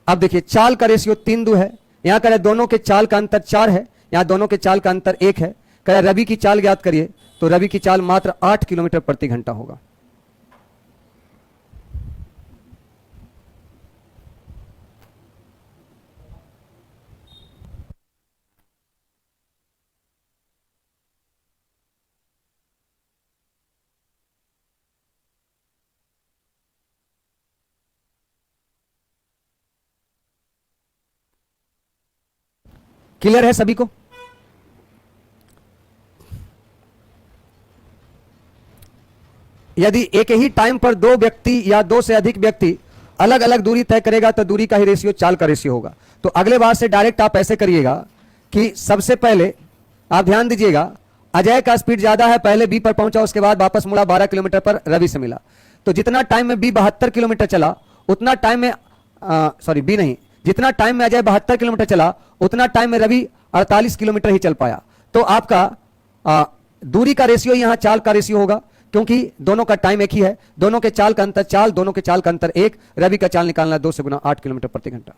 अब देखिए चाल का रेशियो 3:2 है। यहां कह रहे दोनों के चाल का अंतर 4 है, यहां दोनों के चाल का अंतर 1 है। कह रहे रवि की चाल ज्ञात करिए, तो रवि की चाल मात्र 8 किलोमीटर प्रति घंटा होगा। क्लियर है सभी को? यदि एक ही टाइम पर दो व्यक्ति या दो से अधिक व्यक्ति अलग अलग दूरी तय करेगा, तो दूरी का ही रेशियो चाल का रेशियो होगा। तो अगले बार से डायरेक्ट आप ऐसे करिएगा कि सबसे पहले आप ध्यान दीजिएगा, अजय का स्पीड ज्यादा है, पहले बी पर पहुंचा, उसके बाद वापस मुड़ा 12 किलोमीटर पर रवि से मिला। तो जितना टाइम में बी 72 किलोमीटर चला, उतना टाइम में सॉरी बी नहीं, जितना टाइम में अजय 72 किलोमीटर चला, उतना टाइम में रवि 48 किलोमीटर ही चल पाया। तो आपका दूरी का रेशियो यहां चाल का रेशियो होगा, क्योंकि दोनों का टाइम एक ही है, दोनों के चाल का अंतर चाल, दोनों के चाल का अंतर 1। रवि का चाल निकालना 2 से गुना 8 किलोमीटर प्रति घंटा।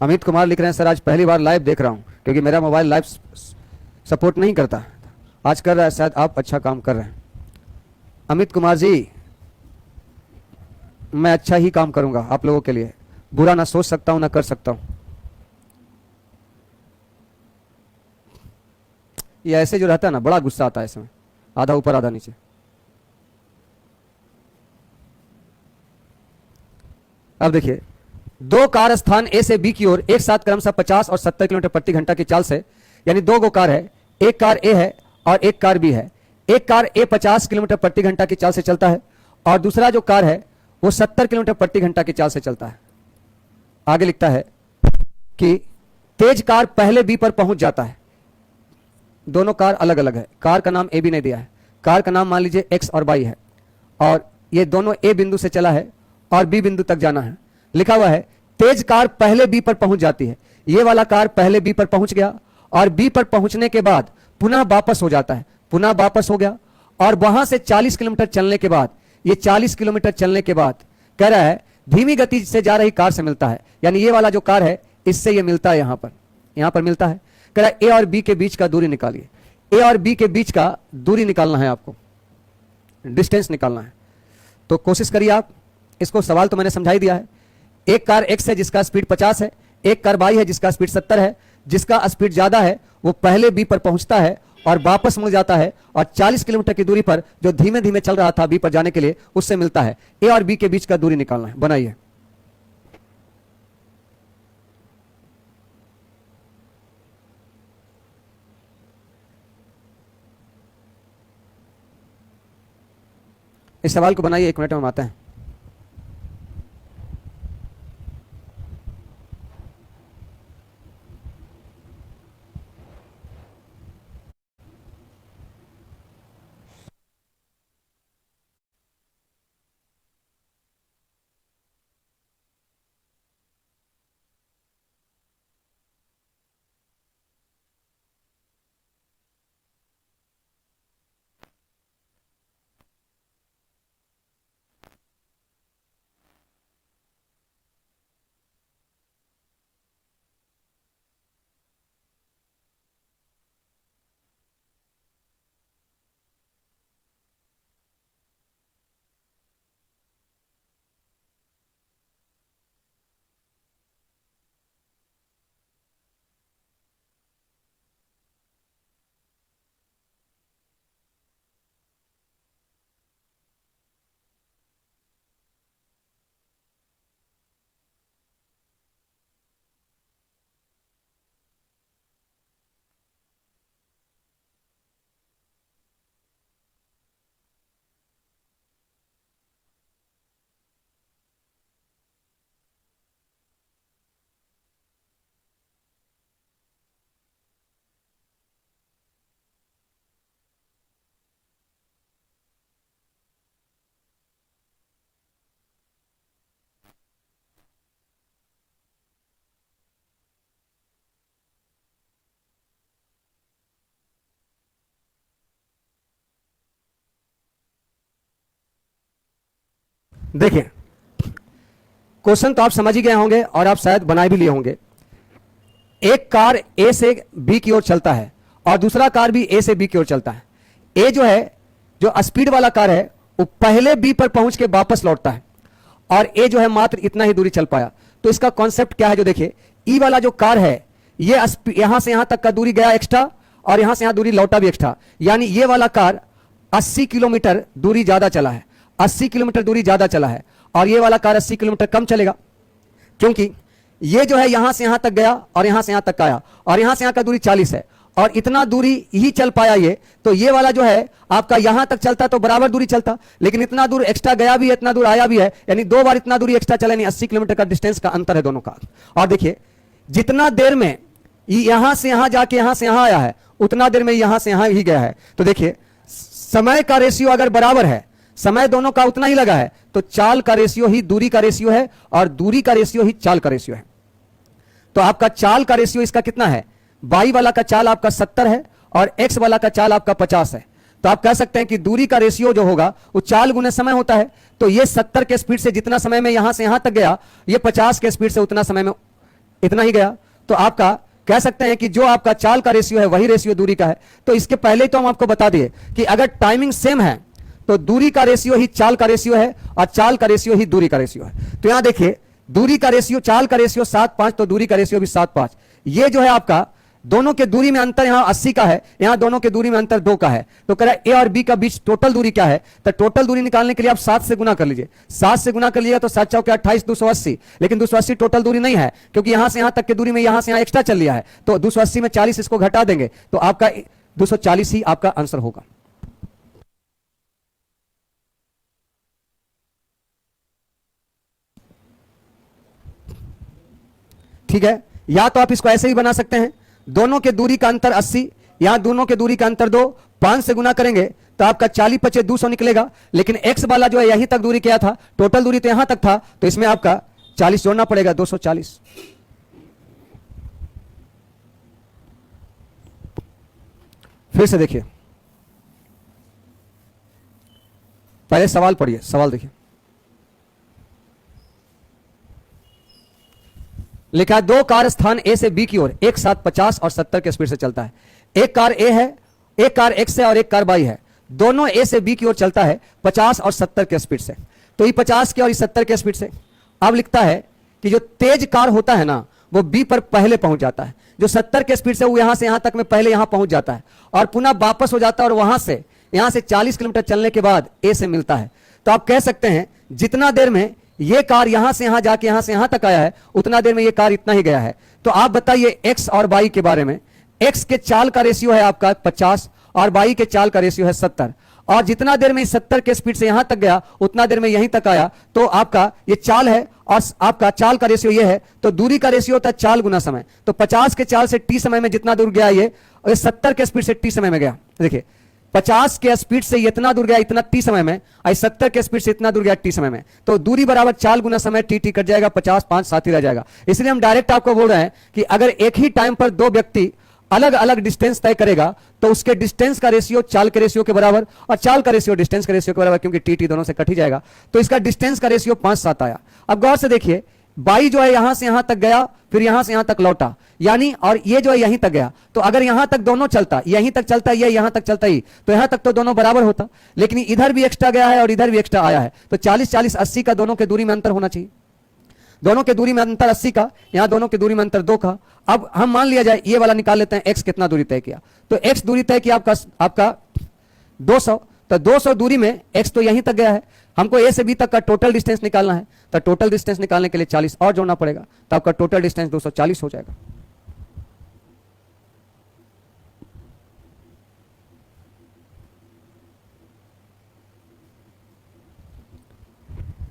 अमित कुमार लिख रहे हैं, सर आज पहली बार लाइव देख रहा हूं, क्योंकि मेरा मोबाइल लाइव सपोर्ट नहीं करता। आज कर रहा है, शायद आप अच्छा काम कर रहे हैं। अमित कुमार जी, मैं अच्छा ही काम करूंगा आप लोगों के लिए, बुरा ना सोच सकता हूं ना कर सकता हूं। ये ऐसे जो रहता है ना, बड़ा गुस्सा आता है इसमें, आधा ऊपर आधा नीचे। अब देखिए, दो कार स्थान ए से बी की ओर एक साथ क्रमशः 50 और 70 किलोमीटर प्रति घंटा की चाल से, यानी दो गो कार है, एक कार ए है और एक कार बी है। एक कार ए 50 किलोमीटर प्रति घंटा की चाल से चलता है, और दूसरा जो कार है वो 70 किलोमीटर प्रति घंटा की चाल से चलता है। आगे लिखता है कि तेज कार पहले बी पर पहुंच जाता है। दोनों कार अलग अलग है, कार का नाम ए बी नहीं दिया है, कार का नाम मान लीजिए एक्स और वाई है, और ये दोनों ए बिंदु से चला है और बी बिंदु तक जाना है। लिखा हुआ है तेज कार पहले बी पर पहुंच जाती है। ये वाला कार पहले बी पर पहुंच गया, और बी पर पहुंचने के बाद पुनः वापस हो जाता है, पुनः वापस हो गया, और वहां से 40 किलोमीटर चलने के बाद, ये 40 किलोमीटर चलने के बाद कह रहा है धीमी गति से जा रही कार से मिलता है, यानी ये वाला जो कार है इससे ये मिलता है, यहां पर मिलता है। कह रहा है ए और बी के बीच का दूरी निकालिए। ए और बी के बीच का दूरी निकालना है, आपको डिस्टेंस निकालना है। तो कोशिश करिए आप, इसको सवाल तो मैंने समझा ही दिया है। एक कार एक्स है जिसका स्पीड 50 है, एक कार वाई है जिसका स्पीड 70 है। जिसका स्पीड ज्यादा है वो पहले बी पर पहुंचता है और वापस मुड़ जाता है, और 40 किलोमीटर की दूरी पर जो धीमे धीमे चल रहा था बी पर जाने के लिए, उससे मिलता है। ए और बी के बीच का दूरी निकालना है, बनाइए। इस सवाल को बनाइए, 1 मिनट में हम आते हैं। देखिए, क्वेश्चन तो आप समझ ही गए होंगे और आप शायद बनाए भी लिए होंगे। एक कार ए से बी की ओर चलता है और दूसरा कार भी ए से बी की ओर चलता है। ए जो है, जो स्पीड वाला कार है, वो पहले बी पर पहुंच के वापस लौटता है और ए जो है मात्र इतना ही दूरी चल पाया। तो इसका कॉन्सेप्ट क्या है, जो देखिए, ई वाला जो कार है, ये यहां से यहां तक का दूरी गया एक्स्ट्रा और यहां से यहां दूरी लौटा भी एक्स्ट्रा, यानी ये वाला कार 80 किलोमीटर दूरी ज्यादा चला है, 80 किलोमीटर दूरी ज्यादा चला है और ये वाला कार 80 किलोमीटर कम चलेगा, क्योंकि ये जो है यहां से यहां तक गया और यहां से यहां तक आया और यहां से यहां का दूरी 40 है और इतना दूरी ही चल पाया ये। तो ये वाला जो है आपका यहां तक चलता तो बराबर दूरी चलता, लेकिन इतना दूर एक्स्ट्रा गया भी है, इतना दूर आया भी है, यानी 2 बार इतना दूरी एक्स्ट्रा चला, यानी 80 किलोमीटर का डिस्टेंस का अंतर है दोनों का। और देखिए, जितना देर में यहां से यहां जाके यहां से यहां आया है, उतना देर में यहां से यहां ही गया है। तो देखिए, समय का रेशियो अगर बराबर है, समय दोनों का उतना ही लगा है, तो चाल का रेशियो ही दूरी का रेशियो है और दूरी का रेशियो ही चाल का रेशियो है। तो आपका चाल का रेशियो इसका कितना है, वाई वाला का चाल आपका 70 है और एक्स वाला का चाल आपका 50 है। तो आप कह सकते हैं कि दूरी का रेशियो जो होगा वो चाल गुने समय होता है। तो ये 70 के स्पीड से जितना समय में यहां से यहां तक गया, ये 50 के स्पीड से उतना समय में इतना ही गया। तो आपका कह सकते हैं कि जो आपका चाल का रेशियो है वही रेशियो दूरी का है। तो इसके पहले तो हम आपको बता दिए कि अगर टाइमिंग सेम है तो दूरी का रेशियो ही चाल का रेशियो है और चाल का रेशियो ही दूरी का रेशियो है। तो यहां देखिए, दूरी का रेशियो, चाल का रेशियो 7:5, तो दूरी का रेशियो भी 7:5। ये जो है आपका दोनों के दूरी में अंतर यहां 80 का है, यहां दोनों के दूरी में अंतर 2 का है। तो कह रहा है ए और बी का बीच टोटल दूरी क्या है, तो टोटल दूरी निकालने के लिए आप 7 से गुना कर लीजिए। 7 से गुना कर लीजिएगा तो 7 चौके 28, 280। लेकिन 280 टोटल दूरी नहीं है, क्योंकि यहां से यहां तक की दूरी में यहां से यहां एक्स्ट्रा चल लिया है। तो 280 में 40 इसको घटा देंगे तो आपका 240 ही आपका आंसर होगा। ठीक है, या तो आप इसको ऐसे ही बना सकते हैं, दोनों के दूरी का अंतर 80, यहां दोनों के दूरी का अंतर 2, 5 से गुना करेंगे तो आपका 40 × 5 = 200 निकलेगा। लेकिन एक्स वाला जो है यहीं तक दूरी क्या था, टोटल दूरी तो यहां तक था, तो इसमें आपका 40 जोड़ना पड़ेगा, 240। फिर से देखिए, पहले सवाल पढ़िए, सवाल देखिए। लिखा है 2 कार स्थान ए से बी की ओर एक साथ 50 और 70 के स्पीड से चलता है। एक कार ए है, एक कार एक्स है और एक कार वाई है। दोनों ए से बी की ओर चलता है 50 और 70 के स्पीड से। तो ये 50 के और 70 के स्पीड से। अब लिखता है कि जो तेज कार होता है ना, वो बी पर पहले पहुंच जाता है। जो 70 के स्पीड से वो यहां से यहां तक में पहले यहां पहुंच जाता है और पुनः वापस हो जाता है और वहां से यहां से 40 किलोमीटर चलने के बाद ए से मिलता है। तो आप कह सकते हैं जितना देर में ये कार यहां से यहां जाके यहां से यहां तक आया है, उतना देर में ये कार इतना ही गया है। तो आप बताइए एक्स और वाई के बारे में। एक्स के चाल का रेशियो है आपका 50 और वाई के चाल का रेशियो है 70। और जितना देर में 70 के स्पीड से यहां तक गया, उतना देर में यहीं तक आया। तो आपका ये चाल है और आपका चाल का रेशियो ये है, तो दूरी का रेशियो होता है चाल गुना समय। तो 50 के चाल से टी समय में जितना दूर गया ये, और 70 के स्पीड से टी समय में गया। देखिए, 50 के स्पीड से इतना दूर गया इतना टी समय में, और 70 के स्पीड से इतना दूर गया टी समय में। तो दूरी बराबर चाल गुना समय, टी टी कट जाएगा, 50 5 साथ ही रह जाएगा। इसलिए हम डायरेक्ट आपको बोल रहे हैं कि अगर एक ही टाइम पर 2 व्यक्ति अलग अलग डिस्टेंस तय करेगा तो उसके डिस्टेंस का रेशियो चाल के रेशियो के बराबर और चाल का रेशियो डिस्टेंस के रेशियो के बराबर, क्योंकि टी टी दोनों से कट ही जाएगा। तो इसका डिस्टेंस का रेशियो 5 7 आया। अब गौर से देखिए, बाई जो है यहां से यहां तक गया, फिर यहां से यहां तक लौटा, यानी और ये जो है यहीं तक गया। तो अगर यहां तक दोनों चलता, यहीं तक चलता, ये यहां तक चलता ही, तो यहां तक तो दोनों बराबर होता। लेकिन इधर भी एक्स्ट्रा गया है और इधर भी एक्स्ट्रा आया है, तो 40 40 80 का दोनों के दूरी में अंतर होना चाहिए। दोनों के दूरी में अंतर 80 का, यहां दोनों के दूरी में अंतर 2 का। अब हम मान लिया जाए ये वाला निकाल लेते हैं, एक्स कितना दूरी तय किया। तो एक्स दूरी तय किया आपका 200। तो 200 दूरी में एक्स तो यहीं तक गया है, हमको ए से बी तक का टोटल डिस्टेंस निकालना है। तो टोटल डिस्टेंस निकालने के लिए 40 और जोड़ना पड़ेगा, तो आपका टोटल डिस्टेंस 240 हो जाएगा।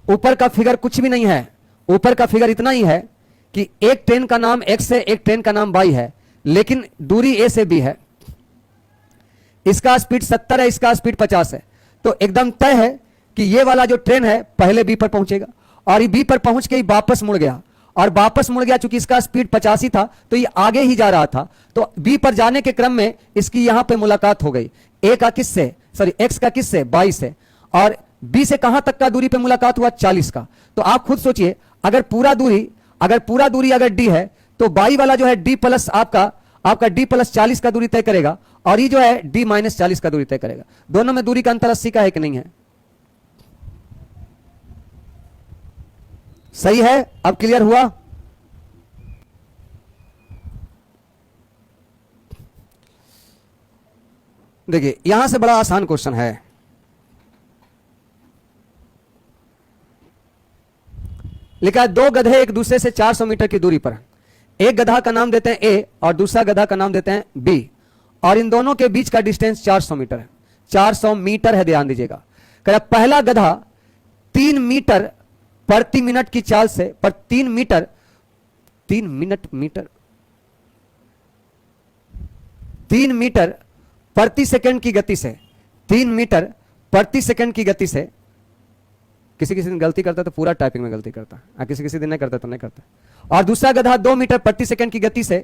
ऊपर का फिगर कुछ भी नहीं है, ऊपर का फिगर इतना ही है कि एक ट्रेन का नाम एक्स है, एक ट्रेन का नाम वाई है, लेकिन दूरी ए से बी है। इसका स्पीड 70 है, इसका स्पीड 50 है। तो एकदम तय है कि ये वाला जो ट्रेन है पहले बी पर पहुंचेगा और ये बी पर पहुंच के ही वापस मुड़ गया, और वापस मुड़ गया चूंकि इसका स्पीड 50 ही था तो ये आगे ही जा रहा था। तो बी पर जाने के क्रम में इसकी यहां पे मुलाकात हो गई। ए का किससे, सॉरी एक्स का किससे, वाई से, और बी से कहां तक का दूरी पे मुलाकात हुआ? 40 का। तो आप खुद सोचिए, अगर पूरा दूरी अगर डी है तो बाई वाला जो है डी प्लस आपका डी प्लस 40 का दूरी तय करेगा, और ये जो है डी माइनस 40 का दूरी तय करेगा। दोनों में दूरी का अंतर 80 का है कि नहीं है? सही है। अब क्लियर हुआ? देखिए यहां से बड़ा आसान क्वेश्चन है। लिखा है दो गधे एक दूसरे से 400 मीटर की दूरी पर, एक गधा का नाम देते हैं ए और दूसरा गधा का नाम देते हैं बी, और इन दोनों के बीच का डिस्टेंस 400 मीटर है। 400 मीटर है, ध्यान दीजिएगा। कह रहा पहला गधा 3 मीटर प्रति मिनट की चाल से, पर 3 मीटर प्रति सेकंड की गति से, 3 मीटर प्रति सेकंड की गति से, किसी किसी दिन गलती करता तो पूरा टाइपिंग में गलती करता, किसी किसी दिन नहीं करता तो नहीं करता। और दूसरा गधा 2 मीटर प्रति सेकंड की गति से,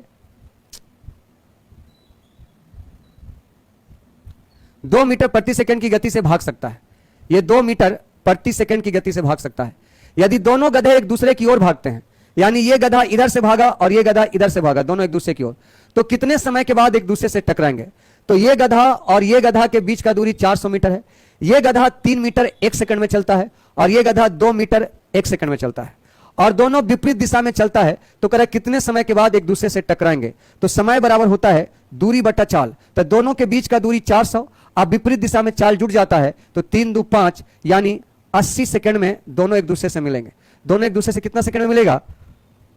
2 मीटर प्रति सेकंड की गति से भाग सकता है। यह 2 मीटर प्रति सेकंड की गति से भाग सकता है। यदि दोनों गधे एक दूसरे की ओर भागते हैं, यानी ये गधा इधर से भागा और ये गधा इधर से भागा, दोनों एक दूसरे की ओर, तो कितने समय के बाद एक दूसरे से टकराएंगे? तो ये गधा और ये गधा के बीच का दूरी 400 मीटर है। ये गधा 3 मीटर 1 सेकंड में चलता है और ये गधा 2 मीटर 1 सेकंड में चलता है, और दोनों विपरीत दिशा में चलता है। तो कह रहा है कितने समय के बाद एक दूसरे से टकराएंगे? तो समय बराबर होता है दूरी बटा चाल। तो दोनों के बीच का दूरी 400, अब विपरीत दिशा में चाल जुड़ जाता है तो 3 2 5 यानी 80 सेकंड में दोनों एक दूसरे से मिलेंगे। दोनों एक दूसरे से कितना सेकंड में मिलेगा?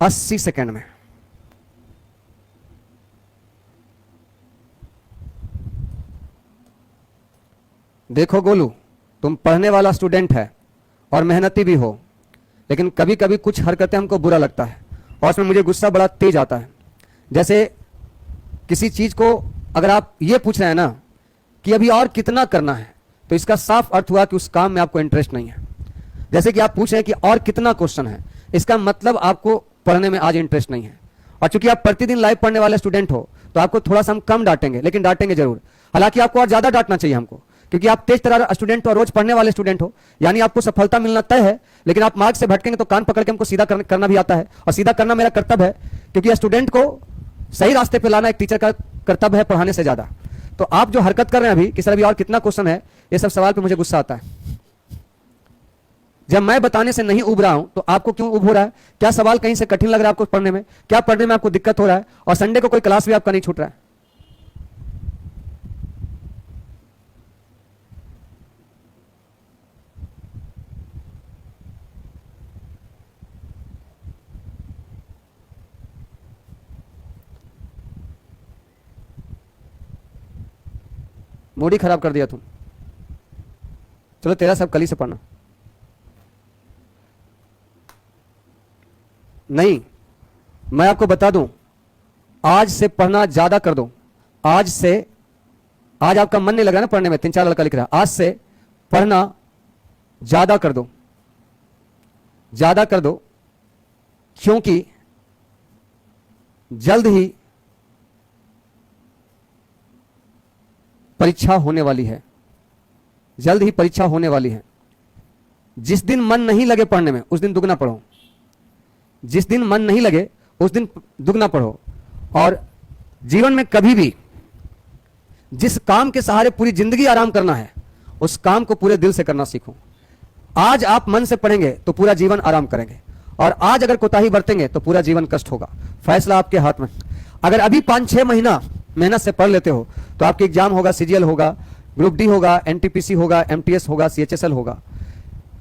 80 सेकंड में। देखो गोलू, तुम पढ़ने वाला स्टूडेंट है और मेहनती भी हो, लेकिन कभी कभी कुछ हरकतें हमको बुरा लगता है और उसमें मुझे गुस्सा बड़ा तेज आता है। जैसे किसी चीज को अगर आप ये पूछ रहे हैं ना कि अभी और कितना करना है, तो इसका साफ अर्थ हुआ कि उस काम में आपको इंटरेस्ट नहीं है। जैसे कि आप पूछ रहे हैं कि और कितना क्वेश्चन है, इसका मतलब आपको पढ़ने में आज इंटरेस्ट नहीं है। और चूंकि आप प्रतिदिन लाइव पढ़ने वाले स्टूडेंट हो तो आपको थोड़ा सा हम कम डांटेंगे, लेकिन डांटेंगे जरूर। हालांकि आपको और ज्यादा डांटना चाहिए हमको, क्योंकि आप तेज तरह स्टूडेंट हो और रोज पढ़ने वाले स्टूडेंट हो, यानी आपको सफलता मिलना तय है। लेकिन आप मार्ग से भटकेंगे तो कान पकड़ के हमको सीधा करना भी आता है, और सीधा करना मेरा कर्तव्य है, क्योंकि स्टूडेंट को सही रास्ते पे लाना एक टीचर का कर्तव्य है पढ़ाने से ज्यादा। तो आप जो हरकत कर रहे हैं अभी कि सर अभी और कितना क्वेश्चन है, ये सब सवाल पे मुझे गुस्सा आता है। जब मैं बताने से नहीं उब रहा हूं तो आपको क्यों उब हो रहा है? क्या सवाल कहीं से कठिन लग रहा है आपको पढ़ने में? क्या पढ़ने में आपको दिक्कत हो रहा है? और संडे को कोई क्लास भी आपका नहीं छूट रहा है? मूड ही खराब कर दिया तुम। चलो तेरा सब कल ही से पढ़ना। नहीं, मैं आपको बता दूं, आज से पढ़ना ज्यादा कर दो। आज आपका मन नहीं लगा ना पढ़ने में, 3-4 लड़का लिख रहा है। आज से पढ़ना ज्यादा कर दो, क्योंकि जल्द ही परीक्षा होने वाली है। जिस दिन मन नहीं लगे पढ़ने में उस दिन दुगना पढ़ो। और जीवन में कभी भी जिस काम के सहारे पूरी जिंदगी आराम करना है, उस काम को पूरे दिल से करना सीखो। आज आप मन से पढ़ेंगे तो पूरा जीवन आराम करेंगे, और आज अगर कोताही बरतेंगे तो पूरा जीवन कष्ट होगा। फैसला आपके हाथ में। अगर अभी 5-6 महीना मेहनत से पढ़ लेते हो तो आपके एग्जाम होगा, सीजीएल होगा, ग्रुप डी होगा, एनटीपीसी होगा, एमटीएस होगा, सीएचएसएल होगा।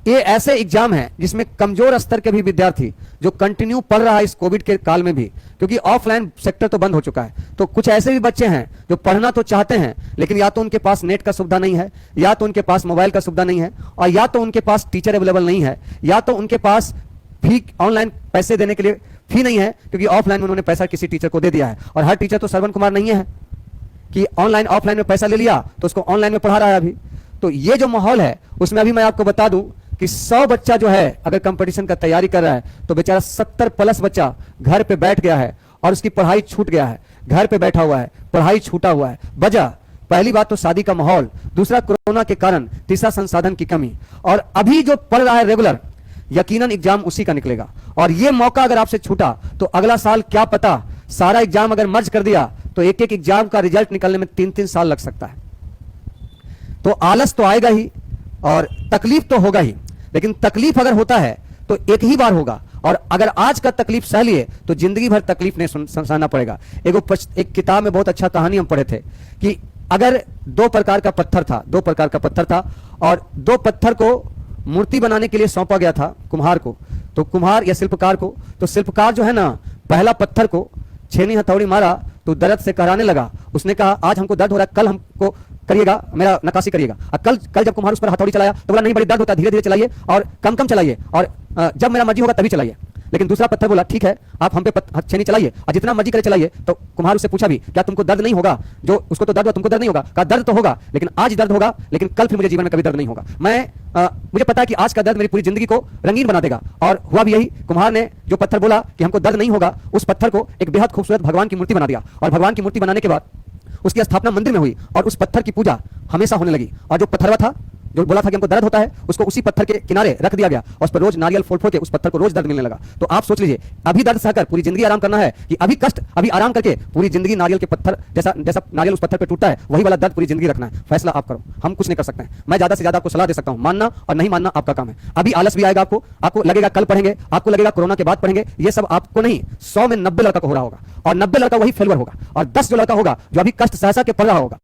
ये ऐसे एग्जाम है जिसमें कमजोर स्तर के भी विद्यार्थी जो कंटिन्यू पढ़ रहा है इस कोविड के काल में भी, क्योंकि ऑफलाइन सेक्टर तो बंद हो चुका है, तो कुछ ऐसे भी बच्चे हैं जो पढ़ना तो चाहते हैं, लेकिन या तो उनके पास नेट का सुविधा नहीं है, या तो उनके पास मोबाइल का सुविधा नहीं है, और या तो उनके पास टीचर अवेलेबल नहीं है, या तो उनके पास फी ऑनलाइन पैसे देने के लिए फी नहीं है, क्योंकि ऑफलाइन में उन्होंने पैसा किसी टीचर को दे दिया है। और हर टीचर तो श्रवण कुमार नहीं है कि ऑनलाइन ऑफलाइन में पैसा ले लिया तो उसको ऑनलाइन में पढ़ा रहा है अभी। तो ये जो माहौल है उसमें अभी मैं आपको बता दूं कि 100 बच्चा जो है अगर कंपटीशन का तैयारी कर रहा है तो बेचारा 70+ बच्चा घर पे बैठ गया है और उसकी पढ़ाई छूट गया है। घर पे बैठा हुआ है, पढ़ाई छूटा हुआ है। वजह पहली बात तो शादी का माहौल, दूसरा कोरोना के कारण, तीसरा संसाधन की कमी। और अभी जो पढ़ रहा है रेगुलर, यकीनन एग्जाम उसी का निकलेगा। और ये मौका अगर आपसे छूटा तो अगला साल क्या पता, सारा एग्जाम अगर मर्ज कर दिया तो एक एक एग्जाम का रिजल्ट निकलने में 3-3 साल लग सकता है। तो आलस तो आएगा ही और तकलीफ तो होगा ही, लेकिन तकलीफ अगर होता है तो एक ही बार होगा। और अगर आज का तकलीफ सह लिए तो जिंदगी भर तकलीफ नहीं सहना पड़ेगा। एक किताब में बहुत अच्छा कहानी हम पढ़े थे कि अगर दो प्रकार का पत्थर था और दो पत्थर को मूर्ति बनाने के लिए सौंपा गया था कुम्हार को, तो कुम्हार या शिल्पकार को, तो शिल्पकार जो है ना, पहला पत्थर को छेनी हथौड़ी मारा तो दर्द से कराने लगा। उसने कहा आज हमको दर्द हो रहा है, कल हमको करिएगा, मेरा नक्काशी करिएगा। और कल जब कुम्हार उस पर हथौड़ी चलाया तो बोला नहीं बड़ी दर्द होता है, धीरे धीरे चलाइए और कम कम चलाइए और जब मेरा मर्जी होगा तभी चलाइए। लेकिन दूसरा पत्थर बोला ठीक है आप हम पे छेनी चलाइए और जितना मर्जी करे चलाइए। तो कुम्हार उससे पूछा भी क्या तुमको दर्द नहीं होगा, जो उसको तो दर्द हुआ तुमको दर्द नहीं होगा। कहा दर्द तो होगा लेकिन आज दर्द होगा, लेकिन कल फिर मुझे जीवन में कभी दर्द नहीं होगा। मुझे पता है कि आज का दर्द मेरी पूरी जिंदगी को रंगीन बना देगा। और हुआ भी यही, कुम्हार ने जो पत्थर बोला कि हमको दर्द नहीं होगा, उस पत्थर को एक बेहद खूबसूरत भगवान की मूर्ति बना दिया। और भगवान की मूर्ति बनाने के बाद उसकी स्थापना मंदिर में हुई और उस पत्थर की पूजा हमेशा होने लगी। और जो पत्थरवा था, जो बोला था कि हमको दर्द होता है, उसको उसी पत्थर के किनारे रख दिया गया और उस पर रोज नारियल फोड़ फोड़ के उस पत्थर को रोज दर्द मिलने लगा। तो आप सोच लीजिए, अभी दर्द सहकर पूरी जिंदगी आराम करना है कि अभी कष्ट अभी आराम करके पूरी जिंदगी नारियल के पत्थर जैसा नारियल उस पत्थर पे टूटता है वही वाला दर्द पूरी जिंदगी रखना है। फैसला आप करो, हम कुछ नहीं कर सकते हैं। मैं ज्यादा से ज्यादा आपको सलाह दे सकता हूं, मानना और नहीं मानना आपका काम है। अभी आलस भी आएगा, आपको लगेगा कल पढ़ेंगे, आपको लगेगा कोरोना के बाद पढ़ेंगे, ये सब आपको नहीं, 100 में 90 लड़का को हो रहा होगा और 90 लड़का वही फेलवर होगा और 10 जो लड़का होगा जो अभी कष्ट सहसा के पढ़ रहा होगा